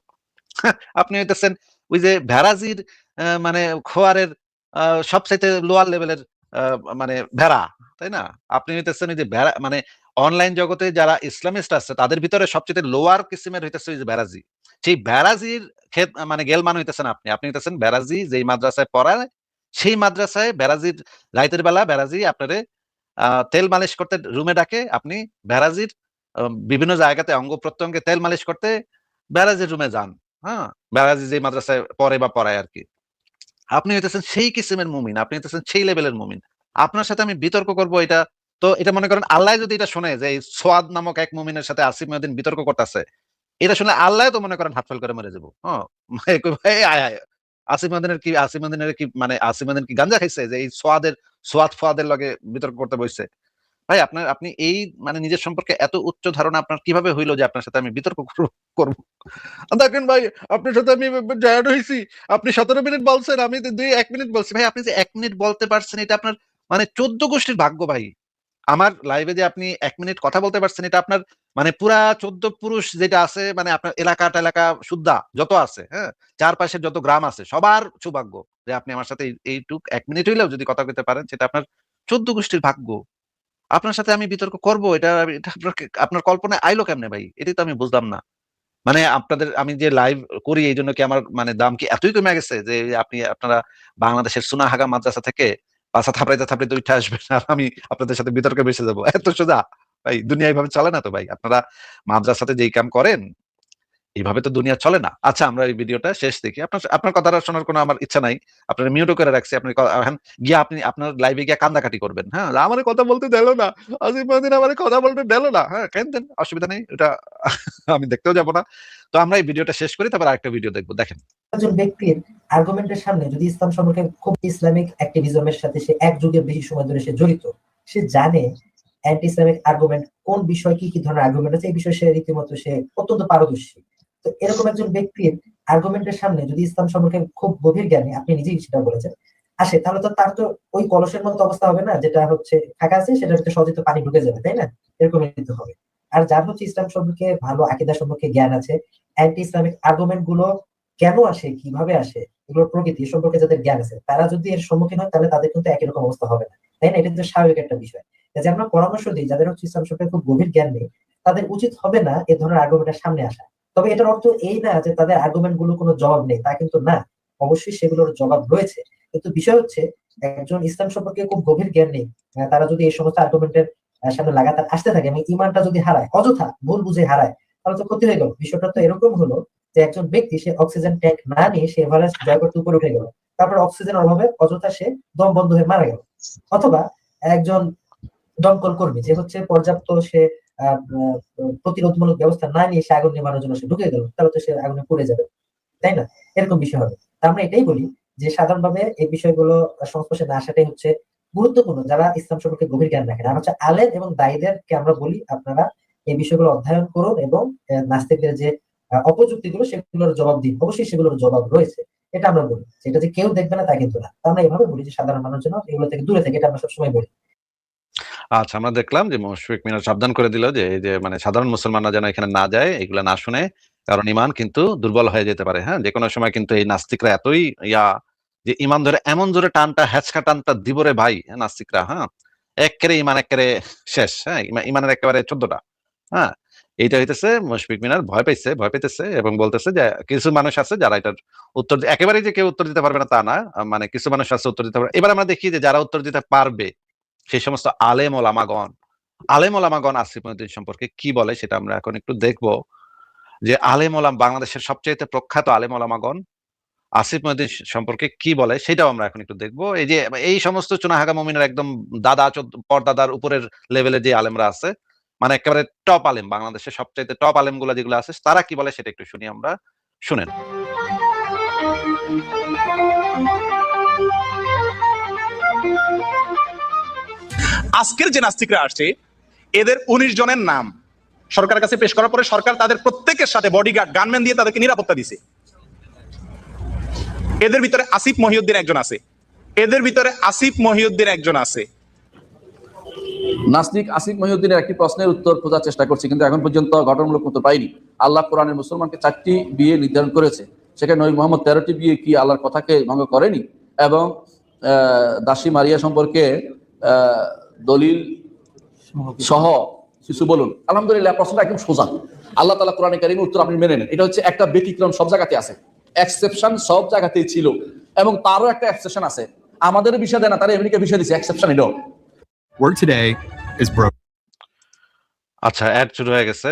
আপনি হইতেছেন ওই যে ভেড়াজির মানে খোয়ারের আ সবচাইতে লোয়ার লেভেলের আ মানে ভেড়া, তাই না? আপনি হইতেছেন ওই যে ভেড়া মানে অনলাইন জগতে যারা ইসলামিস্ট আছে তাদের ভিতরে সবচাইতে লোয়ার কিসিমের হইতেছে ওই যে ভেড়াজি। সেই ভেড়াজির মানে গেলমান হইতেছেন আপনি। আপনি হইতেছেন ভেড়াজি যেই মাদ্রাসায় পড়ায়, সেই মাদ্রাসায় ভেড়াজির রাইতের বেলা ভেড়াজি আপনারে তেল মালিশ করতে রুমে ডাকে। আপনি ভেড়াজির আ বিভিন্ন জায়গাতে অঙ্গ-প্রত্যঙ্গে তেল মালিশ করতে ব্যারাজের রুমে যান। হ্যাঁ? ব্যারাজে যে মাদ্রাসায় পড়ে বা পড়ায় আরকি। আপনি হইতেছেন সেই কিসিমের মুমিন। আপনি হইতেছেন সেই লেভেলের মুমিন। আপনার সাথে আমি বিতর্ক করব, এটা মনে করেন আল্লাহ যদি এটা শোনে যে এই সোয়াদ নামক এক মুমিনের সাথে আসিফ মহিউদ্দিন বিতর্ক করতেছে, এটা শুনলে আল্লাহ তো মনে করেন হাতফেল করে মরে যাবো। এই আয়, আয়। আসিফ মহিউদ্দিনের কি মানে আসিফ মহিউদ্দিন কি গাঞ্জা খাইছে যে এই সোয়াদ ফুয়াদের লগে বিতর্ক করতে বইছে? ভাই আপনি এই মানে নিজের সম্পর্কে এত উচ্চ ধারণা আপনার কিভাবে হইলো যে আপনার সাথে আমি বিতর্ক করব? দেখেন ভাই, আপনার সাথে আমি জয়েন হইছি। আপনি 17 মিনিট বলছেন, আমি 1 মিনিট বলছি। ভাই আপনি যে 1 মিনিট বলতে পারছেন এটা আপনার মানে 14 গোষ্ঠীর ভাগ্য ভাই। আমার লাইভে যে আপনি ১ মিনিট কথা বলতে পারছেন এটা আপনার মানে পুরা ১৪ পুরুষ যেটা আছে মানে আপনার এলাকা-টেলাকা সুদ্ধা যত আছে, হ্যাঁ? চারপাশের যত গ্রাম আছে সবার সৌভাগ্য যে আপনি আমার সাথে এইটুক ১ মিনিট হইলেও যদি কথা কইতে পারেন সেটা আপনার ১৪ গোষ্ঠীর ভাগ্য। আপনার সাথে আমি বিতর্ক করব, এটা আপনার কল্পনায় আইলো কেমনে ভাই? এটাই তো আমি বুঝলাম না। মানে আমি যে লাইভ করি এইজন্য কি আমার মানে দাম কি এতই কমে গেছে যে আপনারা বাংলাদেশের সুনাহাগা মাদ্রাসা থেকে পাছা থাপড়াইতে, থাপড়াইতে উঠে আসবেন আর আমি আপনাদের সাথে বিতর্কে বসে যাবো। এত সোজা? ভাই দুনিয়া এভাবে চলে না তো ভাই। আপনারা মাদ্রাসাতে যেই কাম করেন এভাবে তো দুনিয়া চলে না। আচ্ছা আমরা এই ভিডিওটা শেষ দেখি। আপনার কথাটা শোনার কোনো আমার ইচ্ছা নাই। আপনারে মিউটও করে রাখছি। এখন গিয়া আপনি আপনার লাইভে গিয়া কান্দাকাটি করবেন। হ্যাঁ? আমারে কথা বলতে দিল না। আসিফ মহিউদ্দিন আমারে কথা বলতে দিল না। হ্যাঁ? দেন অসুবিধা নেই। এটা আমি দেখতেও যাব না। তো আমরা এই ভিডিওটা শেষ করি তারপর আরেকটা ভিডিও দেখব। দেখেন।
একজন ব্যক্তির আর্গুমেন্টের সামনে যদি ইসলাম সম্পর্কে খুব ইসলামিক অ্যাক্টিভিজমের সাথে সে এক যুগের বেশি সময় ধরে সে জড়িত, সে জানে অ্যান্টি ইসলামিক আর্গুমেন্ট কোন বিষয় কি ধরনের আর্গুমেন্ট আছে, এই বিষয়ে সে রীতিমতো সে অত্যন্ত পারদর্শী। তো এরকম একজন ব্যক্তির আর্গুমেন্টের সামনে যদি ইসলাম সম্পর্কে খুব গভীর জ্ঞানী, আপনি নিজেই সেটা বলেছেন, আসে, তাহলে তো তার তো ওই কলসের মতো অবস্থা হবে না যেটা হচ্ছে ফাঁকা আছে, সেটার ভিতরে সহজে তো পানি ঢুকে যাবে, তাই না? এরকমই তো হবে। আর যার হচ্ছে ইসলাম সম্পর্কে ভালো আকীদা সম্পর্কে জ্ঞান আছে, অ্যান্টি ইসলামিক আর্গুমেন্ট গুলো কেন আসে, কিভাবে আসে, এগুলোর প্রকৃতি সম্পর্কে যাদের জ্ঞান আছে, তারা যদি এর সম্মুখীন হয় তাহলে তাদের কিন্তু একই রকম অবস্থা হবে না, তাই না? এটা কিন্তু স্বাভাবিক একটা বিষয়। যে আমরা পরামর্শ দিই যাদের হচ্ছে ইসলাম সম্পর্কে খুব গভীর জ্ঞান নেই, তাদের উচিত হবে না এ ধরনের আর্গুমেন্টের সামনে আসা। তবে এটার অর্থ এই না যে তাদের আর্গুমেন্ট গুলো কোনো জবাব নেই, তা কিন্তু না। অবশ্যই সেগুলোর জবাব রয়েছে। কিন্তু বিষয় হচ্ছে একজন ইসলাম সম্পর্কে খুব গভীর জ্ঞান নেই, তারা যদি এই সমস্ত আর্গুমেন্টের সামনে লাগাতার আসতে থাকে এবং ইমানটা যদি হারায়, অযথা ভুল বুঝে হারায়, তাহলে তো ক্ষতি হয়ে গেল। বিষয়টা তো এরকম হলো যে একজন ব্যক্তি সে অক্সিজেন ট্যাঙ্ক না নিয়ে সে এভারেস্ট জয় করতে উপরে উঠে গেল, তারপর অক্সিজেনের অভাবে অযথা সে দম বন্ধ হয়ে মারা গেল। অথবা একজন দমকল কর্মী যে হচ্ছে পর্যাপ্ত সে আহ, আহ, প্রতিরোধমূলক ব্যবস্থা না নিয়ে সে আগুন নেভানোর জন্য সে ঢুকে গেল, তাহলে তো সে আগুনে পুড়ে যাবে, তাই না? এরকম বিষয় হবে। তা আমরা এটাই বলি যে সাধারণভাবে এই বিষয়গুলো সংস্পর্শে না আসাটাই হচ্ছে গুরুত্বপূর্ণ, যারা ইসলাম সম্পর্কে গভীর জ্ঞান রাখেন। আর হচ্ছে আলেম এবং দায়ীদেরকে আমরা বলি আপনারা এই বিষয়গুলো অধ্যয়ন করুন এবং নাস্তিকদের যে অপযুক্তিগুলো সেগুলোর জবাব দিন, অবশ্যই সেগুলোর জবাব রয়েছে। এটা আমরা বলি, সেটা যে কেউ দেখবে না তা কিন্তু না। তা আমরা এভাবে বলি যে সাধারণ মানুষ যেন এগুলো থেকে দূরে থাকে, এটা আমরা সবসময় বলি।
আচ্ছা আমরা দেখলাম যে মুশফিক মিনার সাবধান করে দিল যে এই যে মানে সাধারণ মুসলমানরা যেন এখানে না যায়, এগুলা না শুনে। কারণ ঈমান কিন্তু দুর্বল হয়ে যেতে পারে। হ্যাঁ? যেকোনো সময় কিন্তু এই নাস্তিকরা এতই যে ঈমান ধরে এমন জোরে হ্যাচকা টানটা দিব রে ভাই, নাস্তিকরা, হ্যাঁ? এক্কেরে ঈমান এক্কেরে শেষ। হ্যাঁ? ঈমানের একেবারে ১৪ টা। হ্যাঁ? এইটা হইতেছে মুশফিক মিনার ভয় পাইতেছে এবং বলতেছে যে কিছু মানুষ আছে যারা এটার উত্তর একেবারে যে কেউ উত্তর দিতে পারবে না তা না, মানে কিছু মানুষ আছে উত্তর দিতে পারবে। এবার আমরা দেখি যে যারা উত্তর দিতে পারবে সেই সমস্ত আলেম ওলামাগণ আসিফ মহিউদ্দিন সম্পর্কে কি বলে সেটা আমরা এখন একটু দেখবো। যে বাংলাদেশের সবচেয়ে প্রখ্যাত আলেম ওলামাগণ আসিফ মহিউদ্দিন সম্পর্কে কি বলে সেটাও আমরা এখন একটু দেখবো। এই যে এই সমস্ত চুনাহাগা মুমিনের একদম দাদা পর্দাদার উপরের লেভেলে যে আলেমরা আছে, মানে একেবারে টপ আলেম, বাংলাদেশের সবচাইতে টপ আলেম গুলা যেগুলো আছে তারা কি বলে সেটা একটু শুনি আমরা। শুনেন।
আজকের যে নাস্তিকরা আসছে এদের 19 জনের নাম সরকারের কাছে পেশ করার পরে সরকার তাদের প্রত্যেকের সাথে বডিগার্ড গানম্যান দিয়ে তাদেরকে নিরাপত্তা দিছে। এদের ভিতরে আসিফ মহিউদ্দিন একজন আছে।
নাস্তিক আসিফ মহিউদ্দিনের একটি প্রশ্নের উত্তর খোঁজার চেষ্টা করছি, কিন্তু এখন পর্যন্ত গঠনমূলক উত্তর পাইনি। আল্লাহ কোরআনে মুসলমানকে 4টি বিয়ে নির্ধারণ করেছে, সেখানে নবী মোহাম্মদ 13টি বিয়ে কি আল্লাহর কথাকে ভঙ্গ করেনি? এবং দাসী মারিয়া সম্পর্কে দলিল সহ কিছু বলুন। আলহামদুলিল্লাহ, প্রশ্নটা একদম সোজা। আল্লাহ তাআলা কোরআনে কারীমের উত্তর আপনি মেনে নেন। এটা হচ্ছে একটা ব্যতিক্রম, সব জায়গাতে আছে, এক্সেপশন সব জায়গাতেই ছিল, এবং তারও একটা এক্সেপশন আছে। আমাদের বিষয় দেয় না, তারা আমেরিকা বিষয় দিচ্ছে, এক্সেপশন এটাও।
Word today is broken.
আচ্ছা, অ্যাড শুরু হয়ে গেছে,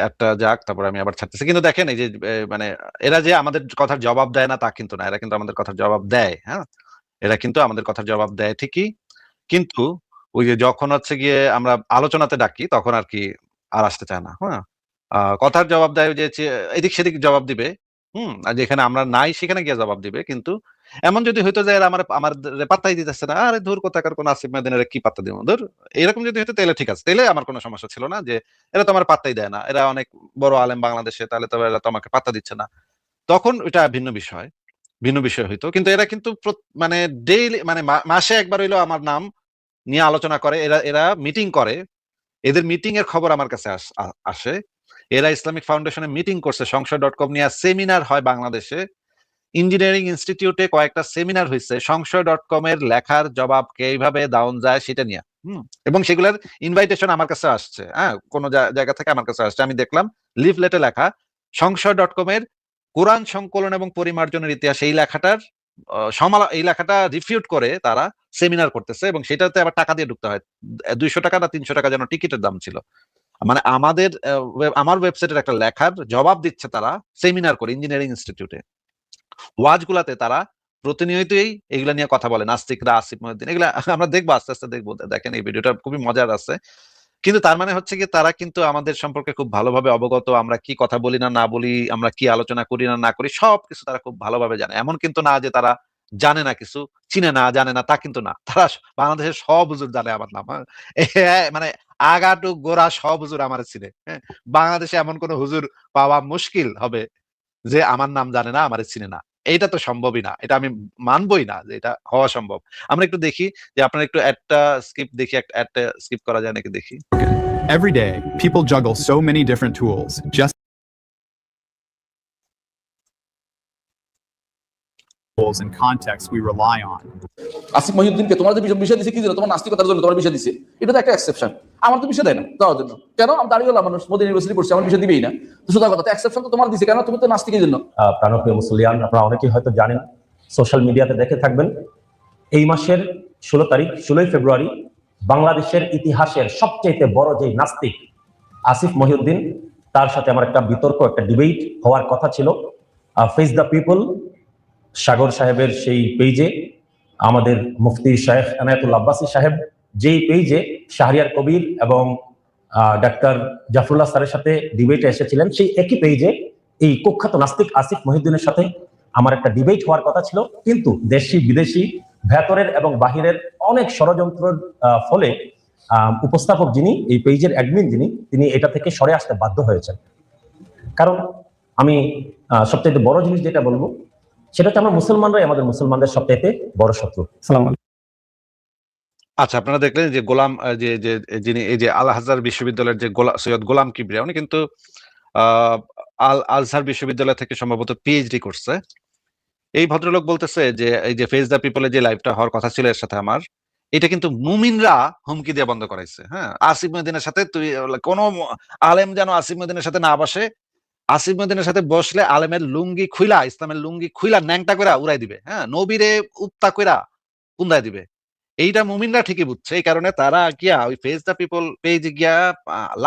অ্যাডটা যাক, তারপর আমি আবার ছাড়তেছি। কিন্তু দেখেন এই যে মানে এরা যে আমাদের কথার জবাব দেয় না তা কিন্তু না, এরা কিন্তু আমাদের কথার জবাব দেয়। হ্যাঁ, এরা কিন্তু আমাদের কথার জবাব দেয় ঠিকই, কিন্তু ওই যে যখন হচ্ছে গিয়ে আমরা আলোচনাতে ডাকি তখন আর কি আর আসতে চায় না। হ্যাঁ, কথার জবাব দেয় যে এদিক সেদিক জবাব দিবে, আর যেখানে আমরা নাই সেখানে গিয়ে জবাব দিবে। কিন্তু এমন যদি হইতো যে এরা আমার পাত্তাই দিতেছে না, আরে ধুর কোথাকার কোন আসিফ মহিউদ্দিনের কি পাত্তা দিব, ধুর, এরকম যদি হইতো তাহলে ঠিক আছে, তাহলে আমার কোনো সমস্যা ছিল না যে এরা তো আমার পাত্তাই দেয় না, এরা অনেক বড় আলেম বাংলাদেশে, তাহলে তো এরা তো আমাকে পাত্তা দিচ্ছে না, তখন এটা ভিন্ন বিষয় হইতো। কিন্তু এরা কিন্তু মানে ডেইলি, মানে মাসে একবার হইলো আমার নাম নিয়ে আলোচনা করে, এরা মিটিং করে, এদের মিটিং এর খবর আমার কাছে আসে। এরা ইসলামিক ফাউন্ডেশনে মিটিং করছে, সংশয়.com নিয়ে সেমিনার হয় বাংলাদেশে, ইঞ্জিনিয়ারিং ইনস্টিটিউটে কয়েকটা সেমিনার হয়েছে সংশয়.com এর লেখার জবাব কিভাবে দাউন যায় সেটা নিয়ে, এবং সেগুলোর ইনভাইটেশন আমার কাছে আসছে। হ্যাঁ, কোন জায়গা থেকে আমার কাছে আসছে, আমি দেখলাম লিফলেটে লেখা সংশয়.com এর কোরআন সংকলন এবং পরিমার্জনের ইতিহাস, এই লেখাটা রিফিউট করে তারা সেমিনার করতেছে, এবং সেটাতে আবার টাকা দিয়ে ঢুকতে হয়, 200 টাকা না 300 টাকা যেন টিকিটের দাম ছিল। মানে আমার ওয়েবসাইটের একটা লেখার জবাব দিচ্ছে তারা সেমিনার করে ইঞ্জিনিয়ারিং ইনস্টিটিউটে। ওয়াজগুলাতে তারা প্রতিনিয়তই এগুলা নিয়ে কথা বলে, নাস্তিকরা, আসিফ মহিউদ্দিন, এগুলা আমরা দেখবো, আস্তে আস্তে দেখবো। দেখেন এই ভিডিওটা খুবই মজার আছে, কিন্তু তার মানে হচ্ছে কি তারা কিন্তু আমাদের সম্পর্কে খুব ভালোভাবে অবগত, আমরা কি কথা বলি না বলি, আমরা কি আলোচনা করি না করি, সবকিছু তারা খুব ভালোভাবে জানে। এমন কিন্তু না যে তারা জানে না, কিছু চিনে না, জানে না, তা কিন্তু না। তারা বাংলাদেশের সব হুজুর জানে আমার নাম, মানে আগাটু গোড়া সব হুজুর আমার চিনে। হ্যাঁ, বাংলাদেশে এমন কোন হুজুর পাওয়া মুশকিল হবে যে আমার নাম জানে না, আমার চিনে না। এইটা তো সম্ভবই না, এটা আমি মানবই না যে এটা হওয়া সম্ভব। আমরা একটু দেখি যে আপনারা একটু একটা স্কিপ করা যায় নাকি দেখি।
Every day, people juggle so many different tools just and contexts we rely on.
Asif মহিউদ্দিনকে তোমার যে বিষয় দিছে কি জানো, তোমার নাস্তিকতার জন্য তোমার বিষয় দিছে, এটা তো একটা এক্সেপশন। আমার তো বিষয় দেয় না দেওয়ার জন্য, কেন? আমি দাঁড়িয়ে মানুষ, মোদি ইউনিভার্সিটি পড়ছি, আমার বিষয় দিবেই না। তো সোজা কথা, এক্সেপশন তো তোমার দিছে, কেন? তুমি তো নাস্তিকের জন্য।
প্রাণপ্রিয় মুসলিয়ান, আপনারা অনেকেই হয়তো জানেন, সোশ্যাল মিডিয়াতে দেখে থাকবেন, এই মাসের 16 ফেব্রুয়ারি বাংলাদেশের ইতিহাসের সবচেয়ে বড় যে নাস্তিক আসিফ মহিউদ্দিন, তার সাথে আমার একটা বিতর্ক, একটা ডিবেট হওয়ার কথা ছিল ফেস দ্য পিপল সাগর সাহেবের সেই পেজে। আমাদের মুফতি শায়েখ এনায়েতুল্লাহ আব্বাসী সাহেব যেই পেজে শাহরিয়ার কবির এবং ডাক্তার জাফরুল্লাহ স্যারের সাথে ডিবেটে এসেছিলেন, সেই একই পেজে এই কুখ্যাত নাস্তিক আসিফ মহিউদ্দিনের সাথে আমার একটা ডিবেট হওয়ার কথা ছিল। কিন্তু দেশি বিদেশি, ভেতরের এবং বাহিরের অনেক ষড়যন্ত্রের ফলে উপস্থাপক যিনি, এই পেজের অ্যাডমিন যিনি, তিনি এটা থেকে সরে আসতে বাধ্য হয়েছেন। কারণ আমি সবচেয়ে বড় জিনিস যেটা বলবো সেটা হচ্ছে, আমরা মুসলমানরাই আমাদের মুসলমানদের সবচেয়ে বড় শত্রু।
আচ্ছা, আপনারা দেখলেন যে গোলাম, যিনি এই যে আল আজহার বিশ্ববিদ্যালয়ের যে সৈয়দ গোলাম কিবরিয়া, উনি কিন্তু আল আজহার বিশ্ববিদ্যালয় থেকে সম্ভবত পিএইচডি করছে। এই ভদ্রলোক বলতেছে যে এই যে ফেস দ্য পিপলের যে লাইভটা হওয়ার কথা ছিল এর সাথে আমার, এটা কিন্তু মুমিনরা হুমকি দিয়ে বন্ধ করাইছে। হ্যাঁ, আসিফ মহিউদ্দিনের সাথে তুই কোন আলেম যেন আসিফ মহিউদ্দিনের সাথে না বসে, আসিফ মহিউদ্দিনের সাথে বসলে আলেমের লুঙ্গি খুইলা, ইসলামের লুঙ্গি খুইলা ন্যাংটা কইরা উড়াই দিবে। হ্যাঁ, নবীরে উত্তা কইরা কুন্দায় দিবে। এইটা মুমিনরা ঠিকই বুঝছে, এই কারণে তারা গিয়া ওই ফেস দ্য পিপল পেজে গিয়া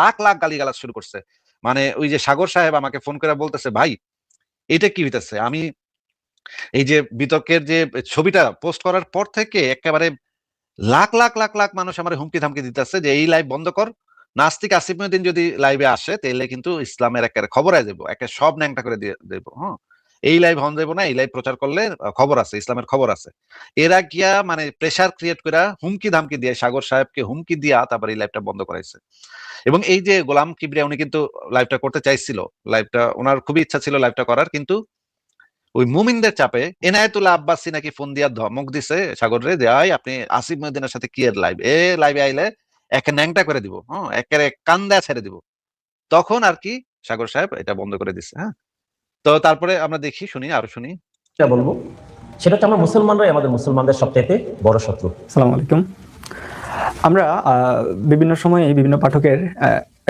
লাখ লাখ গালিগালাজ শুরু করছে। মানে ওই যে সাগর সাহেব আমাকে ফোন করে বলতেছে, ভাই এটা কি হইতেছে? আমি এই যে বিতর্কের যে ছবিটা পোস্ট করার পর থেকে একেবারে লাখ লাখ লাখ লাখ মানুষ আমার হুমকি ধামকি দিতেছে যে এই লাইভ বন্ধ কর, নাস্তিক আসিফ মহিউদ্দিন যদি লাইভে আসে তাহলে কিন্তু ইসলামের একেবারে খবর আয় যাবো, একে সব ন্যাংটা করে দিয়ে দেবো। হ্যাঁ, এই লাইভ হন যাবো না, এই লাইভ প্রচার করলে খবর আছে, ইসলামের খবর আছে। এরা গিয়া মানে প্রেসার ক্রিয়েট করে হুমকি ধামকি দিয়ে সাগর সাহেবকে হুমকি দিয়া তারপর এই লাইভটা বন্ধ করাইছে। এবং এই যে গোলাম কিবরিয়া উনি কিন্তু লাইভটা করতে চাইছিল, লাইভটা ওনার খুবই ইচ্ছা ছিল লাইভটা করার, কিন্তু ওই মুমিনদের চাপে এনায়েতুল্লাহ আব্বাসী নাকি ফোন দিয়া ধমক দিছে সাগরে যে আই আপনি আসিফ মহিউদ্দিনের সাথে কি এর লাইভ, এ লাইভে আইলে একে ন্যাংটা করে দিব, হ্যাঁ একেবারে কান্দা ছেড়ে দিব। তখন আর কি সাগর সাহেব এটা বন্ধ করে দিছে। হ্যাঁ, তো তারপরে আমরা দেখি, শুনি, আরো শুনি।
এটা বলবো, সেটা হচ্ছে আমরা মুসলমানরাই আমাদের মুসলমানদের সবচাইতে বড় শত্রু।
আসসালামু আলাইকুম। আমরা বিভিন্ন সময়ে বিভিন্ন পাঠকের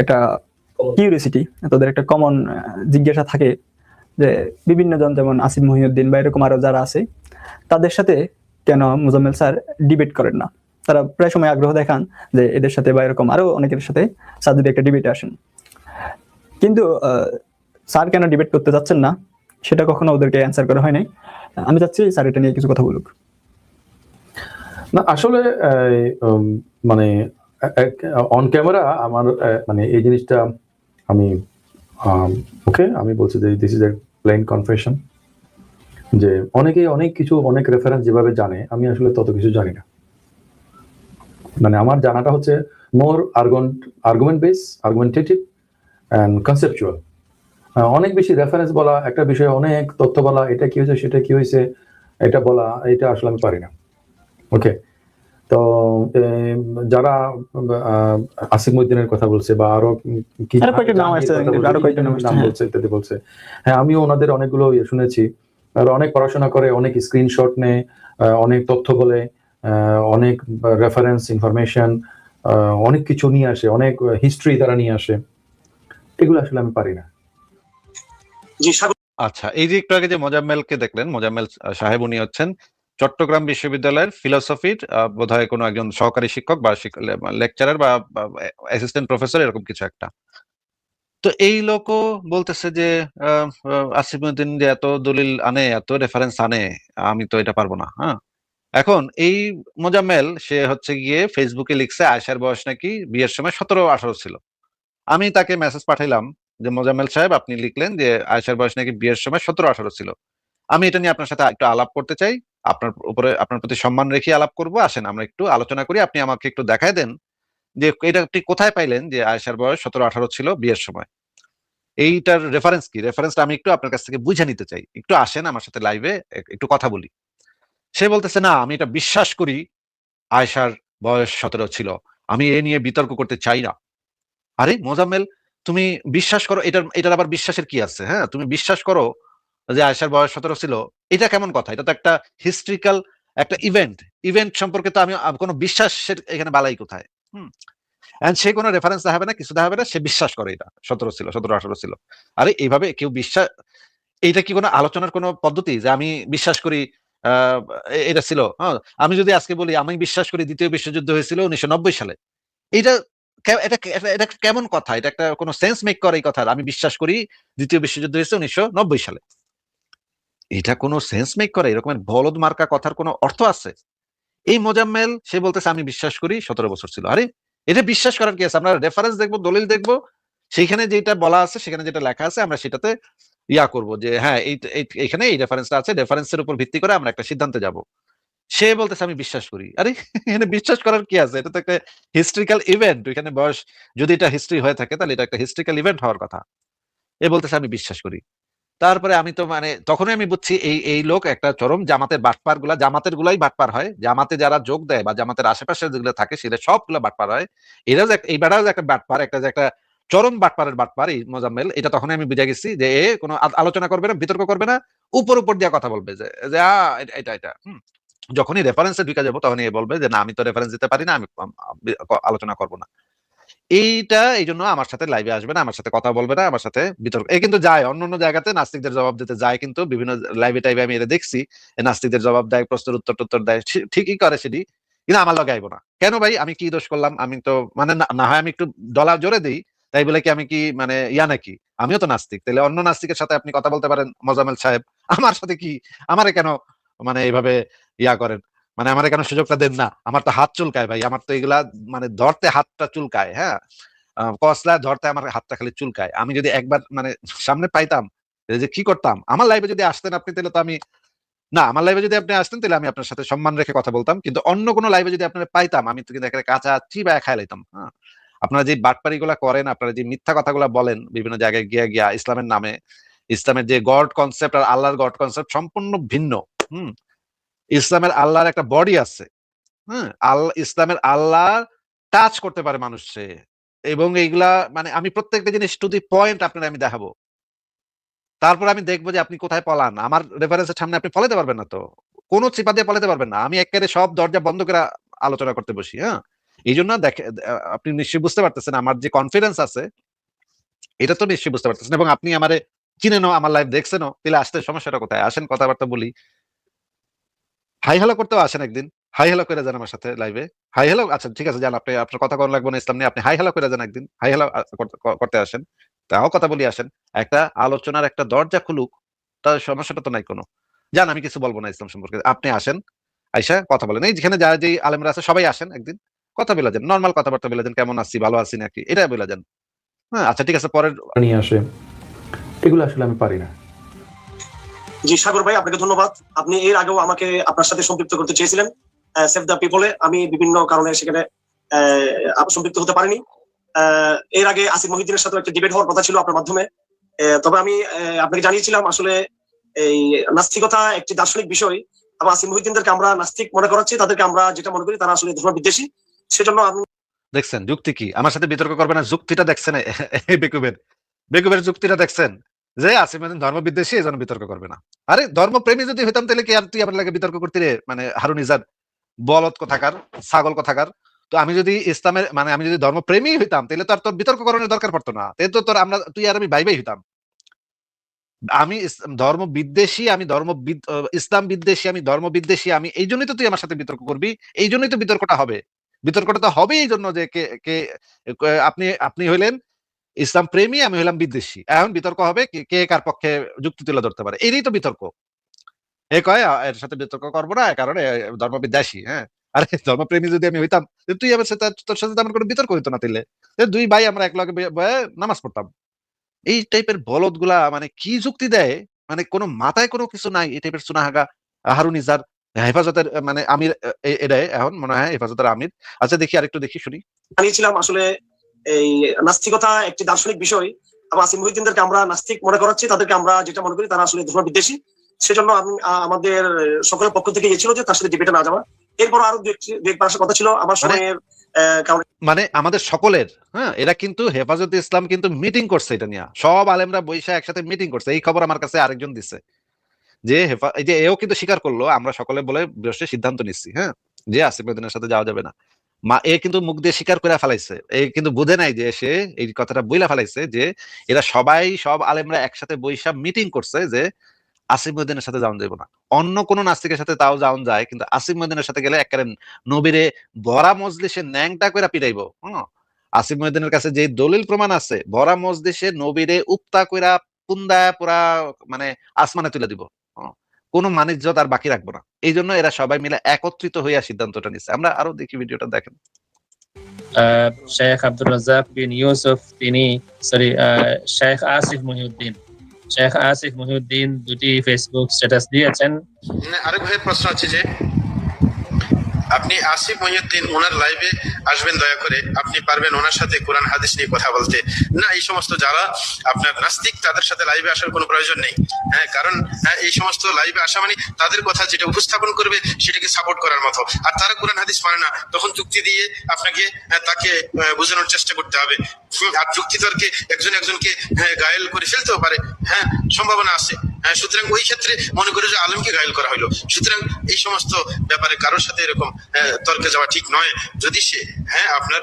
একটা কিউরিওসিটি, তাদের একটা কমন জিজ্ঞাসা থাকে যে বিভিন্ন জন যেমন আসিফ মহিউদ্দিন বা এরকম আরো যারা আছে তাদের সাথে কেন মোজাম্মেল স্যার ডিবেট করেন না। তারা প্রায় সময় আগ্রহ দেখান যে এদের সাথে বা এরকম আরো অনেকের সাথে স্যার যদি একটা ডিবেটে আসেন, কিন্তু স্যার কেন ডিবেট করতে যাচ্ছেন না সেটা কখনো ওদেরকে অ্যান্সার করা হয় নাই। আমি চাচ্ছি স্যার এটা নিয়ে কিছু কথা বলুক।
না আসলে মানে অন ক্যামেরা আমার মানে এই জিনিসটা আমি ওকে আমি বলছি যে this is a plain confession, যে অনেকেই অনেক কিছু অনেক রেফারেন্স যেভাবে জানে আমি আসলে তত কিছু জানি না। মানে আমার জানাটা হচ্ছে more argument base, argumentative and conceptual. অনেক বেশি রেফারেন্স বলা, একটা বিষয়ে অনেক তথ্য বলা, এটা কি হয়েছে সেটা কি হয়েছে এটা বলা, এটা আসলে আমি পারি না। ওকে, তো যারা আসিফ মহিউদ্দিনের কথা বলছে বা আরো কি নাম বলছে ইত্যাদি বলছে, হ্যাঁ আমিও ওনাদের অনেকগুলো শুনেছি। আর অনেক পড়াশোনা করে, অনেক স্ক্রিনশট নেয়, অনেক তথ্য বলে, অনেক রেফারেন্স ইনফরমেশন, অনেক কিছু নিয়ে আসে, অনেক হিস্ট্রি তারা নিয়ে আসে, এগুলো আসলে আমি পারি না।
আচ্ছা, এই যে একটু আগে যে মোজাম্মেলকে দেখলেন, মোজাম্মেল সাহেব উনি হচ্ছেন চট্টগ্রাম বিশ্ববিদ্যালয়ের ফিলোসফির বোধহয় কোনো একজন সহকারী শিক্ষক বা লেকচারার বা অ্যাসিস্ট্যান্ট প্রফেসর এরকম কিছু একটা। তো এই লোকও বলতেছে যে আসিফ মহিউদ্দিন যে এত দলিল আনে, এত রেফারেন্স আনে, আমি তো এটা পারবো না। হ্যাঁ, এখন এই মোজাম্মেল সে হচ্ছে গিয়ে ফেসবুকে লিখছে আয়েশার বয়স নাকি বিয়ের সময় 17-18 ছিল। আমি তাকে মেসেজ পাঠাইলাম যে মোজাম্মেল সাহেব আপনি লিখলেন যে আয়েশার বয়স নাকি বিয়ের সময় 17-18 ছিল। আমি এটা নিয়ে আপনার সাথে একটু আলাপ করতে চাই, আপনার উপরে আপনার প্রতি সম্মান রেখে আলাপ করব, আসেন আমরা একটু আলোচনা করি। আপনি আমাকে একটু দেখায় দেন যে এটা আপনি কোথায় পাইলেন যে আয়েশার বয়স 17-18 ছিল বিয়ের সময়, এইটার রেফারেন্স কি, রেফারেন্সটা আমি একটু আপনার কাছ থেকে বুঝে নিতে চাই। একটু আসেন আমার সাথে লাইভে একটু কথা বলি। সে বলতেছে না আমি এটা বিশ্বাস করি আয়েশার বয়স 17 ছিল, আমি এ নিয়ে বিতর্ক করতে চাই না। আরে মোজাম্মেল, তুমি বিশ্বাস করো, এটার আবার বিশ্বাসের কি আছে? হ্যাঁ, তুমি বিশ্বাস করো যে আয়েশার বয়স 17 ছিল, এটা কেমন কথা? এটা তো একটা হিস্ট্রিক্যাল একটা ইভেন্ট সম্পর্কে তো আমি কোনো বিশ্বাসের এখানে বালাই কোথায়? সে কোনো রেফারেন্স দেখাবে না, কিছু দেখাবে না, সে বিশ্বাস করে এটা 17 ছিল, 17-18 ছিল। আরে এইভাবে কেউ বিশ্বাস, এইটা কি কোনো আলোচনার কোনো পদ্ধতি যে আমি বিশ্বাস করি এটা ছিল? হ্যাঁ, আমি যদি আজকে বলি আমি বিশ্বাস করি দ্বিতীয় বিশ্বযুদ্ধ হয়েছিল 1990 সালে, এটা এটা কেমন কথা? এটা একটা কোনো সেন্স মেক করে এই কথার? আমি বিশ্বাস করি দ্বিতীয় বিশ্বযুদ্ধ হয়েছে 1990 সালে, এটা কোনো সেন্স মেক করে? এরকমের বলদ মার্কা কথার কোনো অর্থ আছে? এই মোজাম্মেল সে বলতেছে আমি বিশ্বাস করি 17 বছর ছিল। আরে এটা বিশ্বাস করার কি আছে? আমরা রেফারেন্স দেখবো, দলিল দেখবো, সেইখানে যেটা বলা আছে, সেখানে যেটা লেখা আছে, আমরা সেটাতে ইয়া করবো যে হ্যাঁ এইখানে এই রেফারেন্সটা আছে, রেফারেন্সের উপর ভিত্তি করে আমরা একটা সিদ্ধান্তে যাব। সে বলতেছে আমি বিশ্বাস করি। আরে এখানে বিশ্বাস করার কি আছে? এটা তো একটা হিস্ট্রিক্যাল ইভেন্ট। এখানে বয়স যদি এটা হিস্ট্রি হয়ে থাকে তাহলে এটা একটা হিস্ট্রিক্যাল ইভেন্ট হওয়ার কথা। এ বলতেছে আমি বিশ্বাস করি। তারপরে আমি তো মানে তখনই আমি বুঝছি এই লোক একটা চরম জামাতের বাটপার গুলা, জামাতের গুলাই বাটপার হয়, জামাতে যারা যোগ দেয় বা জামাতের আশেপাশে যেগুলো থাকে সেটা সবগুলো বাটপার হয়। এরাও এই বেড়াও একটা বাটপার, একটা যে একটা চরম বাটপারের বাটপার এই মোজাম্মেল। এটা তখনই আমি বুঝে গেছি যে এ কোনো আলোচনা করবে না, বিতর্ক করবে না, উপর দিয়ে কথা বলবে যে এটা যখনই রেফারেন্সে ঢুকে যাবো তখনই এ বলবে যে না আমি তো রেফারেন্স দিতে পারি না, আমি আলোচনা করবো না। এই জন্য আমার সাথে লাইভে আসবে না, আমার সাথে কথা বলবে না, আমার সাথে বিতর্ক এই কিন্তু যায় অন্য জায়গাতে নাস্তিকদের জবাব দিতে যায়, কিন্তু বিভিন্ন লাইভে টাইভে আমি এটা দেখছি নাস্তিকদের জবাব দেয়, প্রশ্নের উত্তর দেয়, ঠিকই করে সেটি, কিন্তু আমার লগে আইবো না কেন ভাই? আমি কি দোষ করলাম? আমি তো মানে না হয় আমি একটু ডলার জোরে দিই তাই বলে কি আমি কি মানে ইয়া নাকি? আমিও তো নাস্তিক, তাহলে অন্য নাস্তিকের সাথে আপনি কথা বলতে পারেন মোজাম্মেল সাহেব, আমার সাথে কি আমারে কেন মানে এইভাবে ইয়া করেন, মানে আমার কেন সুযোগটা দেন না? আমার তো হাত চুলকায় ভাই, আমার তো এগুলা মানে ধরতে হাতটা চুলকায়, হ্যাঁ কসলা ধরতে আমার হাতটা খালি চুলকায়। আমি যদি একবার মানে সামনে পাইতাম যে কি করতাম? আমার লাইভে যদি আসতেন আপনি তাহলে তো আমি না, আমার লাইভে যদি আপনি আসতেন তাহলে আমি আপনার সাথে সম্মান রেখে কথা বলতাম, কিন্তু অন্য কোনো লাইভে যদি আপনারা পাইতাম আমি তো কিন্তু একেবারে কাঁচা চিবায় খাই লাইতাম। হ্যাঁ, আপনারা যে বাটপারি গুলা করেন, আপনারা যে মিথ্যা কথাগুলা বলেন বিভিন্ন জায়গায় গিয়া ইসলামের নামে, ইসলামের যে গড কনসেপ্ট আর আল্লাহর গড কনসেপ্ট সম্পূর্ণ ভিন্ন। হুম, ইসলামের আল্লাহর একটা বডি আছে, হ্যাঁ ইসলামের আল্লাহ টাচ করতে পারে মানুষে, এবং এইগুলা মানে আমি প্রত্যেকটা জিনিস টু দি পয়েন্ট আপনার আমি দেখাবো, তারপর আমি দেখবো যে আপনি কোথায় পলান। আমার রেফারেন্সের সামনে আপনি ফলাতে পারবেন না, তো কোনো চিপা দিয়ে ফলাতে পারবেন না। আমি একেবারে সব দরজা বন্ধ করে আলোচনা করতে বসি। হ্যাঁ, এই জন্য দেখে আপনি নিশ্চয়ই বুঝতে পারতেছেন আমার যে কনফিডেন্স আছে, এটা তো নিশ্চয়ই বুঝতে পারতেছেন, এবং আপনি আমারে চিনেন, আমার লাইভ দেখছেন, তাহলে আসতে সমস্যাটা কোথায়? আসেন কথাবার্তা বলি, হাই হ্যালো করতেও আসেন একদিন, হাই হ্যালো করে যান আমার সাথে লাইভে। হাই হ্যালো, আচ্ছা ঠিক আছে যান, আপনি আপনার কথা করা লাগবে না ইসলাম নিয়ে, আপনি হাই হ্যালো করে যান একদিন, হাই হ্যালো করতে আসেন, তাও কথা বলি আসেন, একটা আলোচনার একটা দরজা খুলুক, তার সমস্যাটা তো নাই কোনো। যান, আমি কিছু বলবো না ইসলাম সম্পর্কে, আপনি আসেন, আইসা কথা বলেন, এই যেখানে যারা যেই আলেমরা আছে সবাই আসেন একদিন, কথা বলে যান, নর্মাল কথাবার্তা বলে যান, কেমন আছি, ভালো আছি নাকি, এটা বলে যান। হ্যাঁ আচ্ছা ঠিক আছে, পরের
নিয়ে আসে, এগুলো আসলে আমি পারি না।
জি সাগর ভাই, আপনাকে ধন্যবাদ। আপনি এর আগেও আমাকে আপনার সাথে সম্পৃক্ত করতে চেয়েছিলেন সেভ দ্য পিপলে, আমি বিভিন্ন কারণে সেখানে সম্পৃক্ত হতে পারিনি। এর আগে আসিফ মহিউদ্দিনের সাথে একটা ডিবেট হওয়ার কথা ছিল আপনার মাধ্যমে, তবে আমি আপনাকে জানিয়েছিলাম আসলে এই নাস্তিকতা একটি দার্শনিক বিষয়, এবং আসিফ মহিউদ্দিনদেরকে আমরা নাস্তিক মনে করাচ্ছি, তাদেরকে আমরা যেটা মনে করি তারা আসলে ধর্ম বিদ্বেষী। সেজন্য আমি
দেখছেন যুক্তি কি? আমার সাথে বিতর্ক করবে না, যুক্তিটা দেখছেন বেকুবের যুক্তিটা দেখছেন যে আসিফ মহিউদ্দিন ধর্ম বিদ্বেষী, এই জন্য বিতর্ক করবে না। আরে ধর্মপ্রেমী যদি হইতাম তাহলে কি আর তুই আমার লাগে বিতর্ক করতে রে? মানে হারুন ইজাদ বলদ কোথাকার, ছাগল কোথাকার। তো আমি যদি ইসলামের মানে আমি যদি ধর্মপ্রেমী হইতাম তাহলে তো আর তোর বিতর্ক করানোর দরকার পড়তো না, তাই তো তোর আমরা তুই আর আমি ভাই হইতাম। আমি ধর্ম বিদ্বেষী, আমি ইসলাম বিদ্বেষী, আমি ধর্ম বিদ্বেষী, আমি এই জন্যই তো তুই আমার সাথে বিতর্ক করবি, এই জন্যই তো বিতর্কটা হবে। বিতর্কটা তো হবে এই জন্য যে কে কে আপনি হইলেন ইসলাম প্রেমী, আমি হইলাম বিদ্বেষী, এখন বিতর্ক হবে কে কার পক্ষে যুক্তি তুলে ধরতে পারে, এরই তো বিতর্ক। এ কয় এর সাথে বিতর্ক করবো না কারণে ধর্ম বিদ্বেষী। হ্যাঁ, আরে ধর্মপ্রেমী যদি আমি হইতাম তুই আমার সাথে, তোর সাথে আমার কোনো বিতর্ক হইতো না, তাইলে দুই ভাই আমরা এক লগে নামাজ পড়তাম। এই টাইপের বলদ গুলা মানে কি যুক্তি দেয়, মানে কোনো মাথায় কোনো কিছু নাই। এই টাইপের সুনাহাগা হারুন ইজার হেফাজতের মানে আমির, এটাই এখন মনে হয় হেফাজতের আমির। আচ্ছা দেখি আরেকটু দেখি শুনি।
জানিয়েছিলাম আসলে এই নাস্তিকতা একটি দার্শনিক বিষয়, এবং আসিফ মহিউদ্দিনদেরকে আমরা নাস্তিক মনে করাচ্ছি, তাদেরকে আমরা যেটা মনে করি তারা আসলে ধর্ম বিদ্বেষী। সেজন্য আমি আমাদের সকলের পক্ষ থেকে গিয়েছিল যে তার সাথে ডিবেটে না যাওয়া। এরপর আরো একবার আসার কথা ছিল আমার সময়ের কারণে, মানে
আমাদের সকলের। হ্যাঁ, এরা কিন্তু হেফাজতে ইসলাম কিন্তু মিটিং করছে, এটা নিয়ে সব আলেমরা বৈশা একসাথে মিটিং করছে। এই খবর আমার কাছে আরেকজন দিছে যে এই যে এও কিন্তু স্বীকার করলো, আমরা সকলে বলে বসে সিদ্ধান্ত নিচ্ছি, হ্যাঁ যে আসিফ মহিউদ্দিনের সাথে যাওয়া যাবে না। এ কিন্তু মুখ দিয়ে স্বীকার করে ফেলাইছে, এ কিন্তু বুঝে নাই যে সে এই কথাটা বইলা ফেলাইছে যে এরা সব আলেমরা একসাথে বৈশা মিটিং করছে যে আসিফ মহিউদ্দিনের সাথে যাওয়া যাবে না। অন্য কোন নাস্তিকের সাথে তাও যাওয়া যায়, কিন্তু আসিফ মহিউদ্দিনের সাথে গেলে একেবারে নবীরে ভরা মজলিসে ন্যাংটা করে পিটাইবো। আসিফ মহিউদ্দিনের কাছে যে দলিল প্রমাণ আছে, ভরা মজলিসে নবীরে উপতা কইরা পুন্দা পুরা মানে আসমানে তুলে দিব, কোনো মানিজ্যত আর বাকি রাখবো না। এই জন্য এরা সবাই মিলে একত্রিত হইয়া সিদ্ধান্তটা নিচ্ছে। আমরা আরো দেখি ভিডিওটা দেখেন।
শেখ আব্দুর রাজ্জাক বিন ইউসুফ তিনি শেখ আসিফ মহিউদ্দিন দুটি ফেসবুক স্ট্যাটাস দিয়েছেন।
আরেক ভাইয়ের প্রশ্ন আছে যে আপনি আসিফ মহিউদ্দিন ওনার লাইভে আসবেন দয়া করে, আপনি পারবেন ওনার সাথে কোরআন হাদিস নিয়ে কথা বলতে? না, এই সমস্ত যারা আপনার নাস্তিক তাদের সাথে লাইভে আসার কোনো প্রয়োজন নেই। হ্যাঁ, কারণ এই সমস্ত লাইভে আসা মানে তাদের কথা যেটা উপস্থাপন করবে সেটাকে সাপোর্ট করার মতো, আর তারা কোরআন হাদিস মানে না, তখন যুক্তি দিয়ে আপনাকে তাকে বোঝানোর চেষ্টা করতে হবে। আর যুক্তিতর্কে একজন একজনকে ঘায়েল করে ফেলতেও পারে, হ্যাঁ সম্ভাবনা আছে। সুতরাং ওই ক্ষেত্রে মনে করি যে আলেমকে ঘায়েল করা হইলো। সুতরাং এই সমস্ত ব্যাপারে কারোর সাথে এরকম তর্কে যাওয়া ঠিক নয়। যদি সে আপনার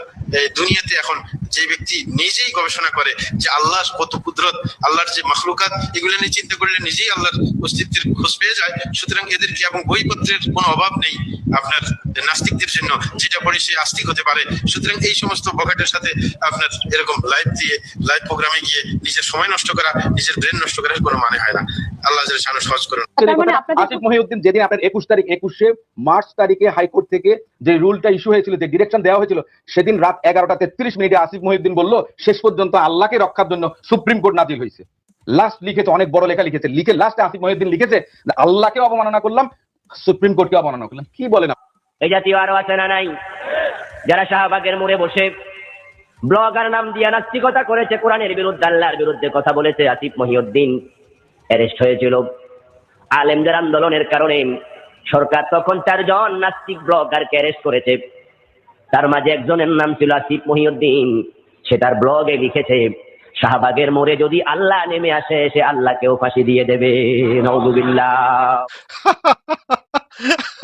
দুনিয়াতে এখন যে ব্যক্তি নিজেই গবেষণা করে যে আল্লাহর কত কুদরত, আল্লাহর যে মাখলুকাত, এগুলো নিয়ে চিন্তা করলে নিজেই আল্লাহর অস্তিত্বের খোঁজ পেয়ে যায়। সুতরাং এদেরকে এবং বইপত্রের কোনো অভাব নেই আপনার নাস্তিকদের জন্য, যেটা পড়ে সে আস্তিক হতে পারে। সুতরাং এই সমস্ত বখাটের সাথে আপনার এরকম লাইভ লাইভ প্রোগ্রামে গিয়ে নিজের সময় নষ্ট করা, নিজের ব্রেন নষ্ট করার কোনো মানে হয় না। আল্লাহ জাল্লাহু শাআনহু সহজ করুন।
আসিফ মহিউদ্দিন যেদিন আপনার 21 মার্চ তারিখে হাইকোর্ট থেকে যে রুলটা ইস্যু হয়েছিল, যে ডিরেকশন দেওয়া হয়েছিল, সেদিন রাত 11:33 আসিফ মহিউদ্দিন বলল শেষ পর্যন্ত আল্লাহকে রক্ষার জন্য সুপ্রিম কোর্ট নাজিল হয়েছে। লাস্ট লিখেছে, অনেক বড় লেখা লিখেছে, লিখে লাস্টে আসিফ মহিউদ্দিন লিখেছে আল্লাহকে অবমাননা করলাম, সুপ্রিম কোর্টকে অবমাননা করলাম। কি বলেন?
এই জাতীয় আরো আছে না নাই যারা শাহবাগের মোড়ে বসে ব্লগার নাম দিয়ে নাস্তিকতা করেছে, কোরআনের বিরুদ্ধে, আল্লাহর বিরুদ্ধে কথা বলেছে। আসিফ মহিউদ্দিন অ্যারেস্ট হয়েছিল আলেমদের আন্দোলনের কারণে। সরকার তখন 4 জন নাস্তিক ব্লগারকে অ্যারেস্ট করেছে। তার মাঝে একজনের নাম ছিল আসিফ মহিউদ্দিন। সে তার ব্লগে লিখেছে শাহবাগের মোড়ে যদি আল্লাহ নেমে আসে, সে আল্লাহকেও ফাঁসি দিয়ে দেবে। নাউযুবিল্লাহ।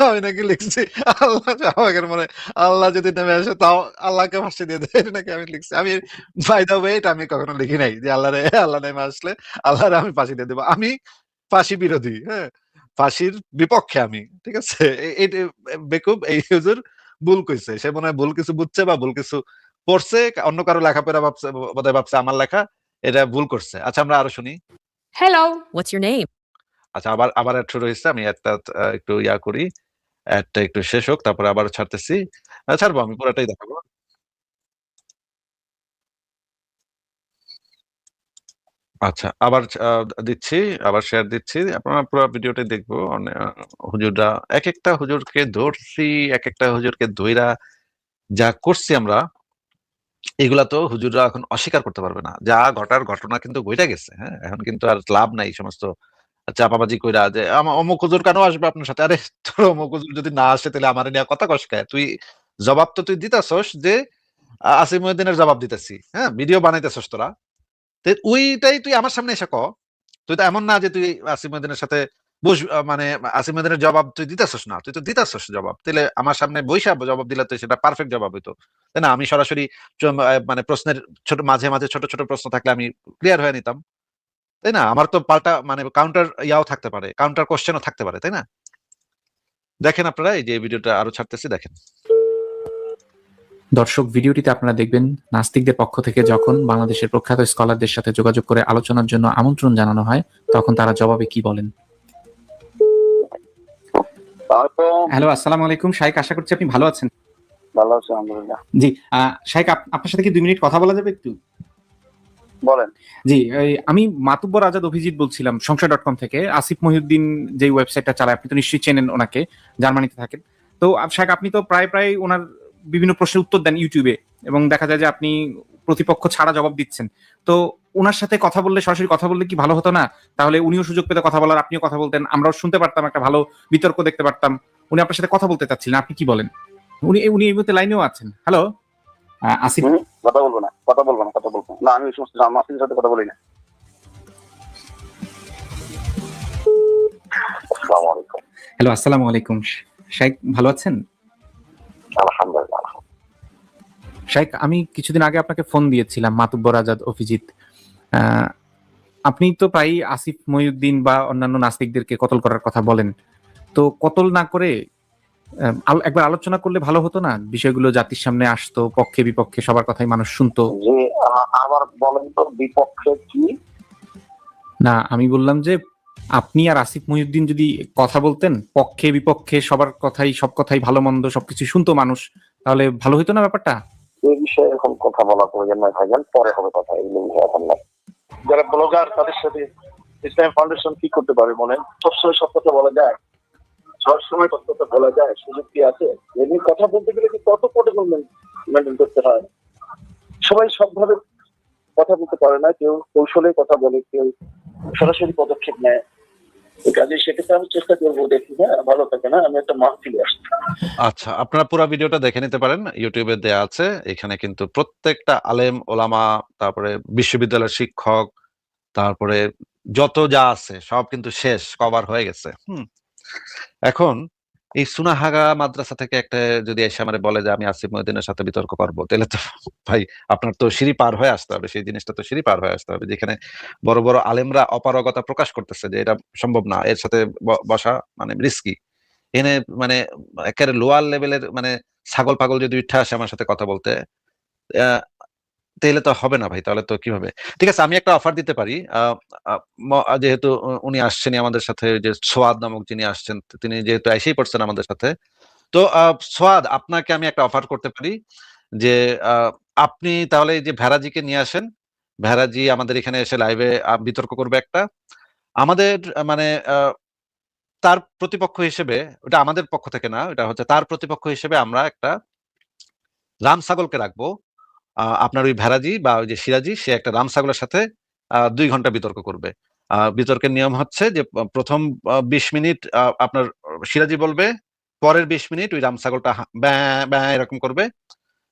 আমি নাকি লিখছি আল্লাহ শাহবাগের মোড়ে আল্লাহ যদি নেমে আসে তাও আল্লাহকে ফাঁসি দিয়ে দেয়, এটা নাকি আমি লিখছি। আমি বাই দ্য ওয়ে এটা আমি কখনো লিখি নাই যে আল্লাহ নেমে আসলে আল্লাহর আমি ফাঁসি দিয়ে দেবো। আমি ফাঁসি বিরোধী, ফাঁসির বিপক্ষে আমি, ঠিক আছে। বেকুব এই হুজুর ভুল কইছে, সে মনে হয় ভুল কিছু বুঝছে বা ভুল কিছু পড়ছে, অন্য কারো লেখাপড়া বোধহয় ভাবছে আমার লেখা, এটা ভুল করছে। আচ্ছা আমরা আরো শুনি।
Hello, what's your name?
আচ্ছা আবার অ্যাড শুরু হয়েছে। আমি একটা একটু করি, অ্যাডটা একটু শেষ হোক, তারপরে আবার ছাড়তেছি। ছাড়বো, আমি পুরোটাই দেখাবো। আচ্ছা আবার দিচ্ছি, আবার শেয়ার দিচ্ছি, আপনারা পুরো ভিডিওটাই দেখবো। হুজুররা এক একটা হুজুরকে ধরছি, এক একটা হুজুরকে ধইরা যা করছি আমরা, এগুলা তো হুজুররা এখন অস্বীকার করতে পারবে না। যা ঘটার ঘটনা কিন্তু ঘটে গেছে। এখন কিন্তু আর লাভ নাই সমস্ত চাপাবাজি কইরা যে অমুক হুজুর কেন আসবে আপনার সাথে। আরে তোর অমুক হুজুর যদি না আসে তাহলে আমার নিয়ে কথা কস খায়। তুই জবাব তো তুই দিতাছস যে আসিফ মহিউদ্দিনের জবাব দিতেছি, ভিডিও বানাইতেছস তোরা, ওইটাই তুই আমার সামনে এসে ক। তুই তো এমন না যে তুই আসিফ মহিউদ্দিনের সাথে মানে আসিফ মহিউদ্দিনের জবাব তুই দিতেছস না, তুই তো দিতেছস জবাব। তাহলে আমার সামনে বইসা জবাব দিলে তো সেটা পারফেক্ট জবাব হইতো, তাই না? আমি সরাসরি মানে প্রশ্নের মাঝে মাঝে ছোট ছোট প্রশ্ন থাকলে আমি ক্লিয়ার হয়ে নিতাম, তাই না? আমার তো পাল্টা মানে কাউন্টার ইয়াও থাকতে পারে, কাউন্টার কোশ্চেনও থাকতে পারে, তাই না? দেখেন আপনারা, এই যে ভিডিওটা আরো ছাড়তেছি, দেখেন।
দর্শক, ভিডিওটিতে আপনারা দেখবেন নাস্তিকদের পক্ষ থেকে যখন বাংলাদেশের প্রখ্যাত স্কলারদের সাথে যোগাযোগ করে আলোচনার জন্য আমন্ত্রণ জানানো হয়, তখন তারা জবাবে কি বলেন। হ্যালো, আসসালামু আলাইকুম শাইখ, আশা করছি আপনি ভালো আছেন।
ভালো আছি আলহামদুলিল্লাহ।
জি শাইখ, আপনার সাথে কি 2 মিনিট কথা বলা যাবে একটু?
বলেন।
জি, আমি মাতুব্বর আজাদ অভিজিৎ বলছিলাম সংশয়.com থেকে। আসিফ মহিউদ্দিন যে ওয়েবসাইটটা চালায়, আপনি তো নিশ্চয়ই চেনেন ওনাকে, জার্মানিতে থাকেন। তো শাইখ, আপনি তো প্রায় ওনার বিভিন্ন প্রশ্নের উত্তর দেন ইউটিউবে, এবং দেখা যায় যে আপনি প্রতিপক্ষ ছাড়া জবাব দিচ্ছেন। তো ওনার সাথে কথা বললে, সরাসরি কথা বললে কি ভালো হতো না? তাহলে উনিও সুযোগ পেতে কথা বলার, আপনিও কথা বলতেন, আমরাও শুনতে পারতাম, একটা ভালো বিতর্ক দেখতে পারতাম। উনি আপনার সাথে কথা বলতে চাচ্ছিলেন, আপনি কি বলেন? উনি এই মুহূর্তে লাইনেও আছেন। হ্যালো আসিফ।
কথা বলবো না। না, আমি ওই সমস্ত নাস্তিকের সাথে কথা বলি না।
হ্যালো, আসসালামু আলাইকুম শাইখ, ভালো আছেন?
আলহামদুলিল্লাহ।
শাইখ, আমি কিছুদিন আগে আপনাকে ফোন দিয়েছিলাম, মাতুব্বর আজাদ অভিজিৎ। আপনি তো প্রায়ই আসিফ মহিউদ্দিন বা অন্যান্য নাস্তিকদেরকে কতল করার কথা বলেন। তো কতল না করে একবার আলোচনা করলে ভালো হতো না? বিষয়গুলো জাতির সামনে আসতো, পক্ষে বিপক্ষে সবার কথাই মানুষ শুনতো।
যে আবার বলেন তো, বিপক্ষে কি?
না, আমি বললাম যে আপনি আর আসিফ মহিউদ্দিন যদি কথা বলতেন, পক্ষে বিপক্ষে সবার কথাই, সব কথাই ভালো মন্দ সবকিছু শুনতো মানুষ, তাহলে ভালো হতো না ব্যাপারটা?
এই বিষয়ে এখন কথা বলা প্রয়োজন নয় ভাইজান, পরে হবে কথা। এই বিষয়ে এখন না। যারা ব্লগার, তাদের সাথে ইসলাম ফাউন্ডেশন কি করতে পারে বলেন? সবসময় সব কথা বলা যায়? সবসময় কথা বলা যায়? সুযোগ কি আছে? এমনি কথা বলতে গেলে কি কত প্রোটোকল মেনটেন করতে হয়? সবাই সবভাবে কথা বলতে পারে না, কেউ কৌশলে কথা বলে, কেউ সরাসরি পদক্ষেপ নেয়। কাজে সেক্ষেত্রে আমি চেষ্টা করবো, দেখি হ্যাঁ ভালো থাকে না, আমি একটা মাহফিলে আসছি।
আচ্ছা, আপনারা পুরো ভিডিওটা দেখে নিতে পারেন, ইউটিউবে দেয়া আছে। এখানে কিন্তু প্রত্যেকটা আলেম ওলামা, তারপরে বিশ্ববিদ্যালয়ের শিক্ষক, তারপরে যত যা আছে সব কিন্তু শেষ কভার হয়ে গেছে। এখন এই সুনাহাগা মাদ্রাসা থেকে একটা যদি এসে আমারে বলে যে আমি আসিফ মহিউদ্দিনের সাথে বিতর্ক করবো, তাহলে তো ভাই আপনার তো সিঁড়ি পার হয়ে আসতে হবে, সেই জিনিসটা তো সিঁড়ি পার হয়ে আসতে হবে, যেখানে বড় বড় আলেমরা অপারগতা প্রকাশ করতেছে যে এটা সম্ভব না, এর সাথে বসা মানে রিস্কি। এনে মানে একেবারে লোয়ার লেভেলের মানে ছাগল পাগল যদি উঠে আসে আমার সাথে কথা বলতে, তাহলে তো হবে না ভাই, তাহলে তো কিভাবে? ঠিক আছে, আমি একটা অফার দিতে পারি। যেহেতু উনি আসছেনই আমাদের সাথে, যে সোয়াদ নামক যিনি আসছেন, তিনি যেহেতু এসেই পড়ছেন আমাদের সাথে, তো সোয়াদ আপনাকে আমি একটা অফার করতে পারি যে আপনি তাহলে এই যে ভেরাজিকে নিয়ে আসেন, ভেরাজি আমাদের এখানে এসে লাইভে বিতর্ক করবে একটা। আমাদের মানে তার প্রতিপক্ষ হিসেবে, ওটা আমাদের পক্ষ থেকে না, এটা হচ্ছে তার প্রতিপক্ষ হিসেবে আমরা একটা রাম ছাগলকে রাখবো। আপনার ওই ভেরাজি বা ওই যে সিরাজি, সে একটা রাম ছাগলের সাথে 2 ঘন্টা বিতর্ক করবে। বিতর্কের নিয়ম হচ্ছে যে প্রথম 20 মিনিট আপনার সিরাজি বলবে, পরের 20 মিনিট ওই রাম ছাগলটা ব্যাঁ ব্যাঁ এরকম করবে।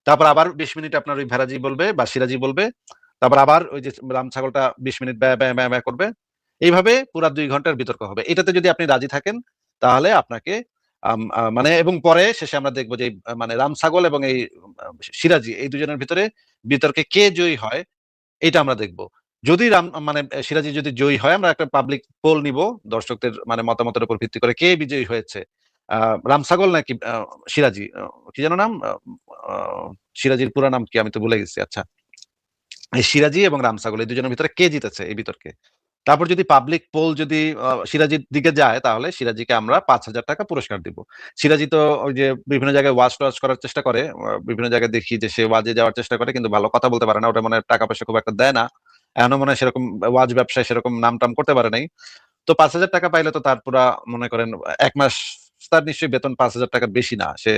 তারপর আবার 20 মিনিট আপনার ওই ভেরাজি বলবে বা সিরাজি বলবে। তারপর আবার ওই যে রাম ছাগলটা 20 মিনিট ব্যাঁ ব্যাঁ ব্যাঁ ব্যাঁ করবে। এইভাবে পুরা 2 ঘন্টার বিতর্ক হবে। এটাতে যদি আপনি রাজি থাকেন তাহলে আপনাকে মানে, এবং পরে শেষে আমরা দেখবো যে মানে রাম ছাগল এবং এই সিরাজি, এই দুজনের ভিতরে বিতর্কে কে জয়ী হয় এটা আমরা দেখব। যদি রাম মানে সিরাজি যদি জয়ী হয়, আমরা একটা পাবলিক পোল নিব দর্শকদের মানে মতামতের উপর ভিত্তি করে কে বিজয়ী হয়েছে, রাম ছাগল নাকি সিরাজি, কি যেন নাম, সিরাজির পুরা নাম কি আমি তো ভুলে গেছি। আচ্ছা, এই সিরাজি এবং রাম ছাগল এই দুজনের ভিতরে কে জিতেছে এই বিতর্কে। তারপর যদি পাবলিক পোল যদি সিরাজির দিকে যায়, তাহলে সিরাজিকে আমরা 5,000 টাকা পুরস্কার দিব। সিরাজি তো ওই যে বিভিন্ন জায়গায় ওয়াজ টোয়াজ করার চেষ্টা করে, বিভিন্ন জায়গায় দেখি যে সে ওয়াজে যাওয়ার চেষ্টা করে, কিন্তু ভালো কথা বলতে পারে না, ওটা মানে টাকা পয়সা খুব একটা দেয় না, এখনো মনে হয় সেরকম ওয়াজ ব্যবসায় সেরকম নাম টাম করতে পারে নাই। তো 5,000 টাকা পাইলে তো তার পুরা মনে করেন 1 মাস, তার নিশ্চয়ই বেতন 5,000 টাকার বেশি না, সে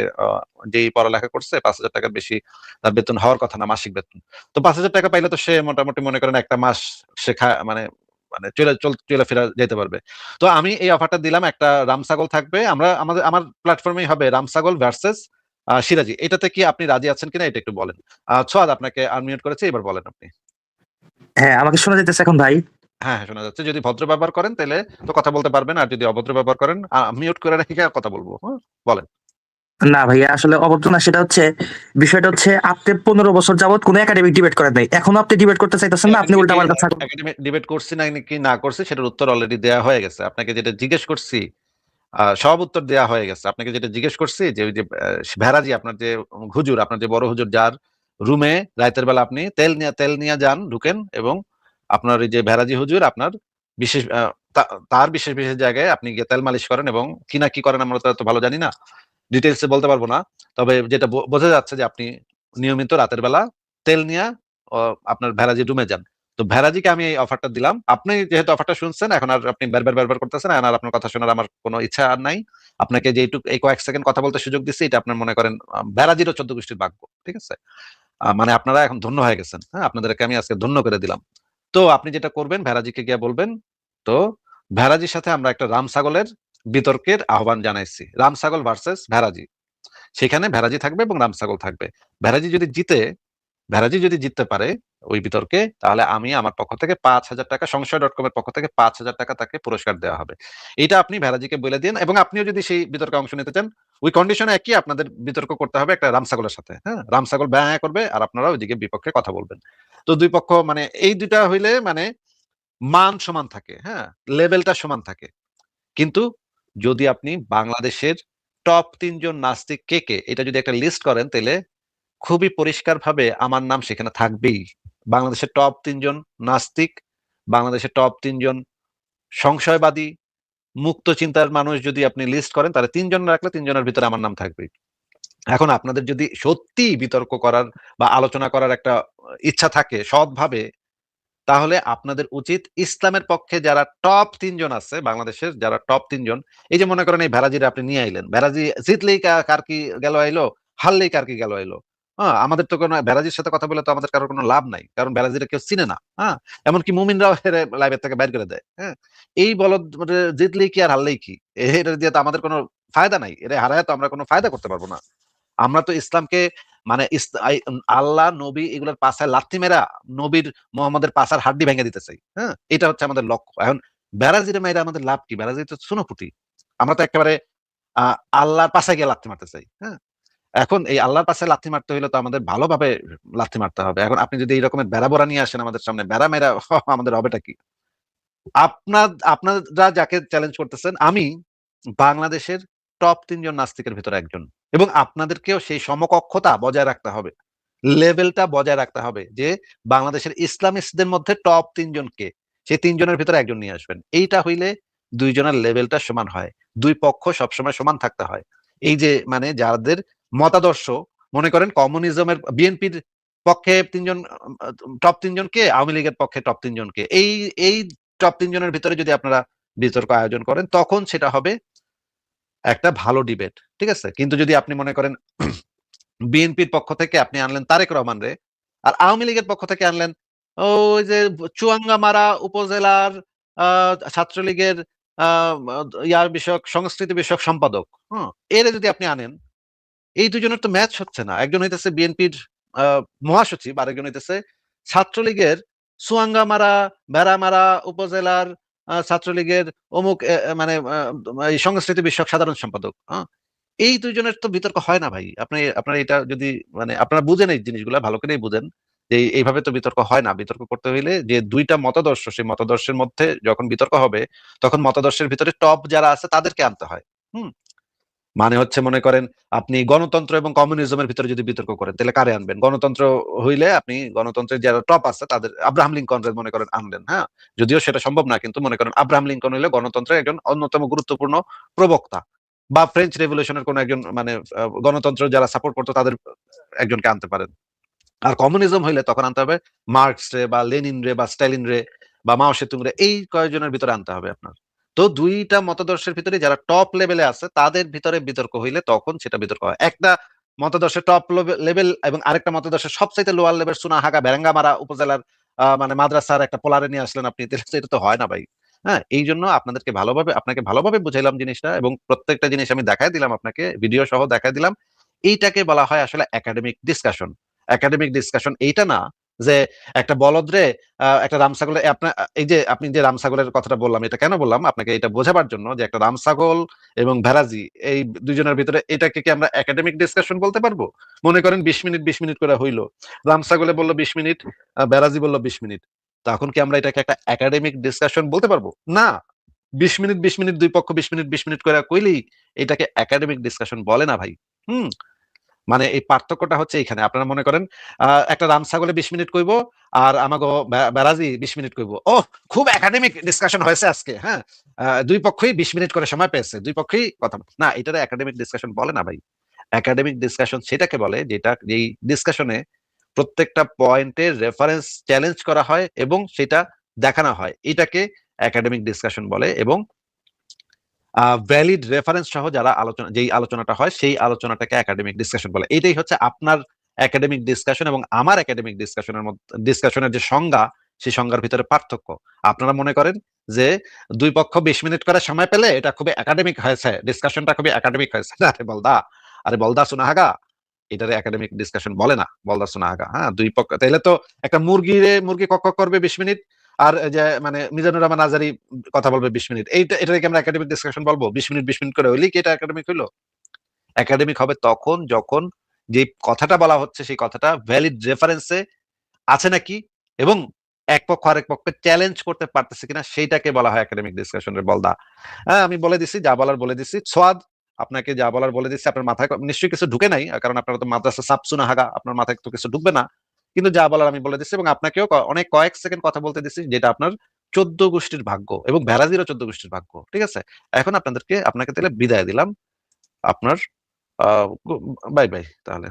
যেই পড়ালেখা করছে 5,000 টাকার বেশি তার বেতন হওয়ার কথা না, মাসিক বেতন। তো 5,000 টাকা পাইলে তো সে মোটামুটি মনে করেন একটা মাস সে মানে মানে চলে ফেরা যেতে পারবে। তো আমি এই অফারটা দিলাম, একটা রাম ছাগল থাকবে, আমার প্ল্যাটফর্মেই হবে রাম ছাগল ভার্সেস সিরাজি। এটাতে কি আপনি রাজি আছেন কিনা এটা একটু বলেন। সোয়াদ আপনাকে আনমিউট করেছে, এবার বলেন আপনি।
হ্যাঁ, আমাকে শোনা যাইতেছে এখন ভাই?
হ্যাঁ, শোনা যাচ্ছে। যদি ভদ্র ব্যবহার করেন তাহলে তো কথা বলতে পারবেন, আর যদি অভদ্র ব্যবহার করেন মিউট করে রেখে আর কথা বলবো। বলেন।
না ভাইয়া, আসলে অভদ্র না, সেটা হচ্ছে বিষয়টা হচ্ছে আপনি 15 বছর যাবত কোনো একাডেমিক ডিবেট করেন নাই, এখনো আপনি ডিবেট করতে চাইতেছেন না, আপনি উল্টা পাল্টা
একাডেমিক ডিবেট করছি নাকি না করছি সেটার উত্তর অলরেডি দেয়া হয়ে গেছে। আপনাকে যেটা জিজ্ঞেস করছি সব উত্তর দেয়া হয়ে গেছে। আপনাকে যেটা জিজ্ঞেস করছি যে ওই যে ভেরাজি, আপনার যে হুজুর, আপনার যে বড় হুজুর, যার রুমে রাতের বেলা আপনি তেল নিয়ে যান, ঢুকেন, এবং আপনার এই যে ভেরাজি হুজুর আপনার বিশেষ তার বিশেষ বিশেষ জায়গায় আপনি গিয়ে তেল মালিশ করেন, এবং কি করেন আমরা তো ভালো জানি না, ডিটেলসে বলতে পারবো না। তবে যেটা বোঝা যাচ্ছে যে আপনি নিয়মিত রাতের বেলা তেল নিয়ে আপনার ভেরাজি রুমে যান। তো ভেরাজিকে আমি এই অফারটা দিলাম। আপনি যেহেতু অফারটা শুনছেন, এখন আর আপনি বারবার করতেছেন, এখন আর আপনার কথা শোনার আমার কোনো ইচ্ছা আর নাই। আপনাকে যে এই কয়েক সেকেন্ড কথা বলতে সুযোগ দিচ্ছি, এটা আপনার মনে করেন ভেরাজিরও 14 গোষ্ঠীর ভাগ্য। ঠিক আছে, মানে আপনারা এখন ধন্য হয়ে গেছেন। হ্যাঁ, আপনাদেরকে আমি আজকে ধন্য করে দিলাম। তো আপনি যেটা করবেন, ভেরাজিকে গিয়ে বলবেন, তো ভেরাজির সাথে আমরা একটা রাম ছাগলের বিতর্কের আহ্বান জানাইছি, রাম ছাগল ভার্সেস ভেরাজি। সেখানে ভেরাজি থাকবে এবং রাম ছাগল থাকবে। ভেরাজি যদি জিততে পারে ওই বিতর্কে, তাহলে আমি আমার পক্ষ থেকে 5,000 টাকা, সংশয়.com এর পক্ষ থেকে 5,000 টাকা তাকে পুরস্কার দেওয়া হবে। এটা আপনি ভেরাজিকে বলে দিন, এবং আপনিও যদি সেই বিতর্কে অংশ নিতে চান, ওই কন্ডিশনে একই, আপনাদের বিতর্ক করতে হবে একটা রাম ছাগলের সাথে। হ্যাঁ, রাম ছাগল ব্যাঁ করবে আর আপনারা ওইদিকে বিপক্ষে কথা বলবেন। তো দুই পক্ষ মানে এই দুইটা হইলে মানে মান সমান থাকে, হ্যাঁ, লেভেলটা সমান থাকে। কিন্তু যদি আপনি বাংলাদেশের টপ 3 জন নাস্তিক কে এটা যদি একটা লিস্ট করেন, তাহলে খুবই পরিষ্কারভাবে আমার নাম সেখানে থাকবেই। বাংলাদেশের টপ 3 জন নাস্তিক, বাংলাদেশের টপ 3 জন সংশয়বাদী, মুক্ত চিন্তার মানুষ যদি আপনি লিস্ট করেন, তাহলে 3 জন রাখলে 3 জনের ভিতরে আমার নাম থাকবেই। এখন আপনাদের যদি সত্যি বিতর্ক করার বা আলোচনা করার একটা ইচ্ছা থাকে সৎভাবে, তাহলে আপনাদের উচিত ইসলামের পক্ষে যারা টপ 3 জন আছে বাংলাদেশের, যারা টপ 3 জন, এই যে মনে করেন এই ভেরাজিরা আপনি নিয়ে আইলেন, ভেরাজি জিতলেই কার কি গেল আইলো, হারলেই কার কি গেল আইলো, হ্যাঁ, আমাদের তো কোনো বেরাজির সাথে কথা বলে তো আমাদের কারোর কোনো লাভ নাই, কারণ বেরাজিরা কেউ চিনে না। হ্যাঁ, এমনকি মুমিনরাও লাইভের থেকে বাইর করে দেয়। হ্যাঁ, এই বলদ জিতলেই কি আর হারলেই কি, এটা দিয়ে তো আমাদের কোনো ফায়দা নাই, এটা হারায় তো আমরা কোনো ফায়দা করতে পারবো না। আমরা তো ইসলামকে মানে আল্লাহ নবী এগুলোর পাশায় লাথি মেরা নবীর মোহাম্মদের পাশার হাড্ডি ভেঙে দিতে চাই। হ্যাঁ, এটা হচ্ছে আমাদের লক্ষ্য। এখন বেরাজিরে মেয়েরা আমাদের লাভ কি? বেরাজি তো সুনোপুটি। আমরা তো একেবারে আল্লাহর পাশায় গিয়ে লাথি মারতে চাই। হ্যাঁ, এখন এই আল্লাহর পাশে লাথি মারতে হইলে তো আমাদের ভালোভাবে লাথি মারতে হবে। এখন আপনি যদি এই রকমের বেড়া বোরা নিয়ে আসেন আমাদের সামনে, বেড়া মেরা আমাদের হবেটা কি? আপনারা যাকে চ্যালেঞ্জ করতেছেন, আমি বাংলাদেশের টপ 3 জন নাস্তিকের ভিতরে একজন, এবং আপনাদেরকেও সেই সমকক্ষতা বজায় রাখতে হবে, লেভেলটা বজায় রাখতে হবে, যে বাংলাদেশের ইসলামিস্টদের মধ্যে টপ 3 জনকে, সেই 3 জনের ভিতরে একজন নিয়ে আসবেন। এইটা হইলে 2 জনের লেভেলটা সমান হয়, 2 পক্ষ সবসময় সমান থাকতে হয়। এই যে মানে যাদের মতাদর্শ, মনে করেন কমিউনিজমের বিএনপির পক্ষে 3 জন, টপ 3 জনকে, আওয়ামী লীগের পক্ষে টপ 3 জনকে, এই টপ 3 জনের ভিতরে যদি আপনারা বিতর্ক আয়োজন করেন, তখন সেটা হবে একটা ভালো ডিবেট, ঠিক আছে? কিন্তু যদি আপনি মনে করেন বিএনপির পক্ষ থেকে আপনি আনলেন তারেক রহমান রে, আর আওয়ামী লীগের পক্ষ থেকে আনলেন ওই যে চুয়াঙ্গামারা উপজেলার ছাত্রলীগের ইয়ার বিষয়ক সংস্কৃতি বিষয়ক সম্পাদক, এর যদি আপনি আনেন, এই দুজনের তো ম্যাচ হচ্ছে না। একজন হইতেছে বিএনপির মহাসচিব, আরেকজন হইতেছে ছাত্রলীগের চুয়াঙ্গামারা বেড়ামারা উপজেলার ছাত্রলীগের অমুক মানে এই সংস্কৃতি বিষয়ক সাধারণ সম্পাদক। এই দুইজনের তো বিতর্ক হয় না ভাই। আপনারা এটা যদি মানে আপনারা বুঝেন, এই জিনিসগুলা ভালো করেই বুঝেন, যে এইভাবে তো বিতর্ক হয় না। বিতর্ক করতে হইলে যে দুইটা মতাদর্শ, সেই মতাদর্শের মধ্যে যখন বিতর্ক হবে, তখন মতাদর্শের ভিতরে টপ যারা আছে তাদেরকে আনতে হয়। মানে হচ্ছে মনে করেন আপনি গণতন্ত্র এবং কমিউনিজমের ভিতরে যদি বিতর্ক করেন, তাহলে কারে আনবেন? গণতন্ত্র হইলে আপনি গণতন্ত্রের যারা টপ আছে তাদের, আব্রাহাম লিঙ্কন মনে করেন আনলেন। হ্যাঁ, যদিও সেটা সম্ভব না, কিন্তু মনে করেন আব্রাহাম লিঙ্কন হইলে গণতন্ত্রের একজন অন্যতম গুরুত্বপূর্ণ প্রবক্তা, বা ফ্রেঞ্চ রেভলিউশনের কোন একজন মানে গণতন্ত্র যারা সাপোর্ট করতো তাদের একজনকে আনতে পারেন। আর কমিউনিজম হইলে তখন আনতে হবে মার্কস রে বা লেনিন রে বা স্ট্যালিন রে বা মাও সেতুং রে, এই কয়েকজনের ভিতরে আনতে হবে আপনার। তো দুইটা মতাদর্শের ভিতরে যারা টপ লেভেলে আছে তাদের ভিতরে বিতর্ক হইলে তখন সেটা বিতর্ক হয়। একটা মতাদর্শের টপ লেভেল এবং আরেকটা মতাদর্শের সবচাইতে লোয়ার লেভেল সুনাহাগা বেরাঙ্গামারা উপজেলার মানে মাদ্রাসার একটা পোলারে নিয়ে আসলেন আপনি, এটা তো হয় না ভাই। হ্যাঁ, এই জন্য আপনাকে ভালোভাবে বুঝাইলাম জিনিসটা, এবং প্রত্যেকটা জিনিস আমি দেখাই দিলাম আপনাকে, ভিডিও সহ দেখাই দিলাম। এইটাকে বলা হয় আসলে একাডেমিক ডিসকাশন। একাডেমিক ডিসকাশন এইটা না যে একটা বলদরে একটা রামছাগলের, আপনার এই যে আপনি যে রামছাগলের কথাটা বললাম, এটা কেন বললাম আপনাকে? এটা বোঝাবার জন্য যে একটা রামছাগল এবং ভেরাজি, এই দুজনের ভিতরে এটাকে কি আমরা একাডেমিক ডিসকাশন বলতে পারবো? মনে করেন 20 মিনিট করে হইলো, রামছাগলে বললো 20 মিনিট, ভেরাজি বললো 20 মিনিট, তখন কি আমরা এটাকে একটা একাডেমিক ডিসকাশন বলতে পারবো? না। 20 মিনিট দুই পক্ষ 20 মিনিট করে কইলেই এটাকে একাডেমিক ডিসকাশন বলে না ভাই। মানে এই পার্থক্যটা হচ্ছে এইখানে। আপনারা মনে করেন একটা রামছাগলে 20 মিনিট কইব, আর আমাগো বেরাজি 20 মিনিট কইব, ও খুব একাডেমিক ডিসকাশন হয়েছে আজকে। হ্যাঁ, দুই পক্ষই 20 মিনিট করে সময় পেয়েছে, দুই পক্ষই কথা না, এটারে একাডেমিক ডিসকাশন বলে না ভাই। একাডেমিক ডিসকাশন সেটাকে বলে যেটা, যেই ডিসকাশনে প্রত্যেকটা পয়েন্টের রেফারেন্স চ্যালেঞ্জ করা হয় এবং সেটা দেখানো হয়, এটাকে একাডেমিক ডিসকাশন বলে। এবং ভ্যালিড রেফারেন্স সহ যারা যেই আলোচনাটা হয়, সেই আলোচনাটাকে একাডেমিক ডিসকাশন বলে। এটাই হচ্ছে আপনার একাডেমিক ডিসকাশন এবং আমার একাডেমিক ডিসকাশনের যে সংজ্ঞা, সেই সংজ্ঞার ভিতরে পার্থক্য। আপনারা মনে করেন যে দুই পক্ষ 20 মিনিট করে সময় পেলে এটা খুবই একাডেমিক হয়েছে, ডিসকাশনটা খুবই একাডেমিক হয়েছে। আরে বলদা সুনাহাগা, এটারে একাডেমিক ডিসকাশন বলে না, বলদা সুনাহাগা। হ্যাঁ, দুই পক্ষ তাইলে তো একটা মুরগি কক করবে 20 মিনিট, আর যে মানে মিজানুর রহমান আজারি কথা বলবে 20 মিনিট, এটাকে আমরা একাডেমিক ডিসকাশন বলবো? 20 মিনিট করে হইলে কি এটা একাডেমিক হইলো? একাডেমিক হবে তখন যখন যে কথাটা বলা হচ্ছে সেই কথাটা ভ্যালিড রেফারেন্সে আছে নাকি, এবং এক পক্ষ আরেক পক্ষকে চ্যালেঞ্জ করতে পারতেছে কিনা, সেইটাকে বলা হয় একাডেমিক ডিসকাশনের বলদা। হ্যাঁ, আমি বলে দিছি, যা বলার বলে দিছি। সোয়াদ, আপনাকে যা বলার বলে দিচ্ছি, আপনার মাথায় নিশ্চয়ই কিছু ঢুকে নাই, কারণ আপনারা তো মাদ্রাসা সাপসুনা হাগা, আপনার মাথায় তো কিছু ঢুকবে না, কিন্তু যা বলার আমি বলে দিচ্ছি। এবং আপনাকেও অনেক কয়েক সেকেন্ড কথা বলতে দিচ্ছি, যেটা আপনার 14 গোষ্ঠীর ভাগ্য এবং ভেরাজিরও 14 গোষ্ঠীর ভাগ্য, ঠিক আছে? এখন আপনাকে তাহলে বিদায় দিলাম। আপনার বাই বাই তাহলে।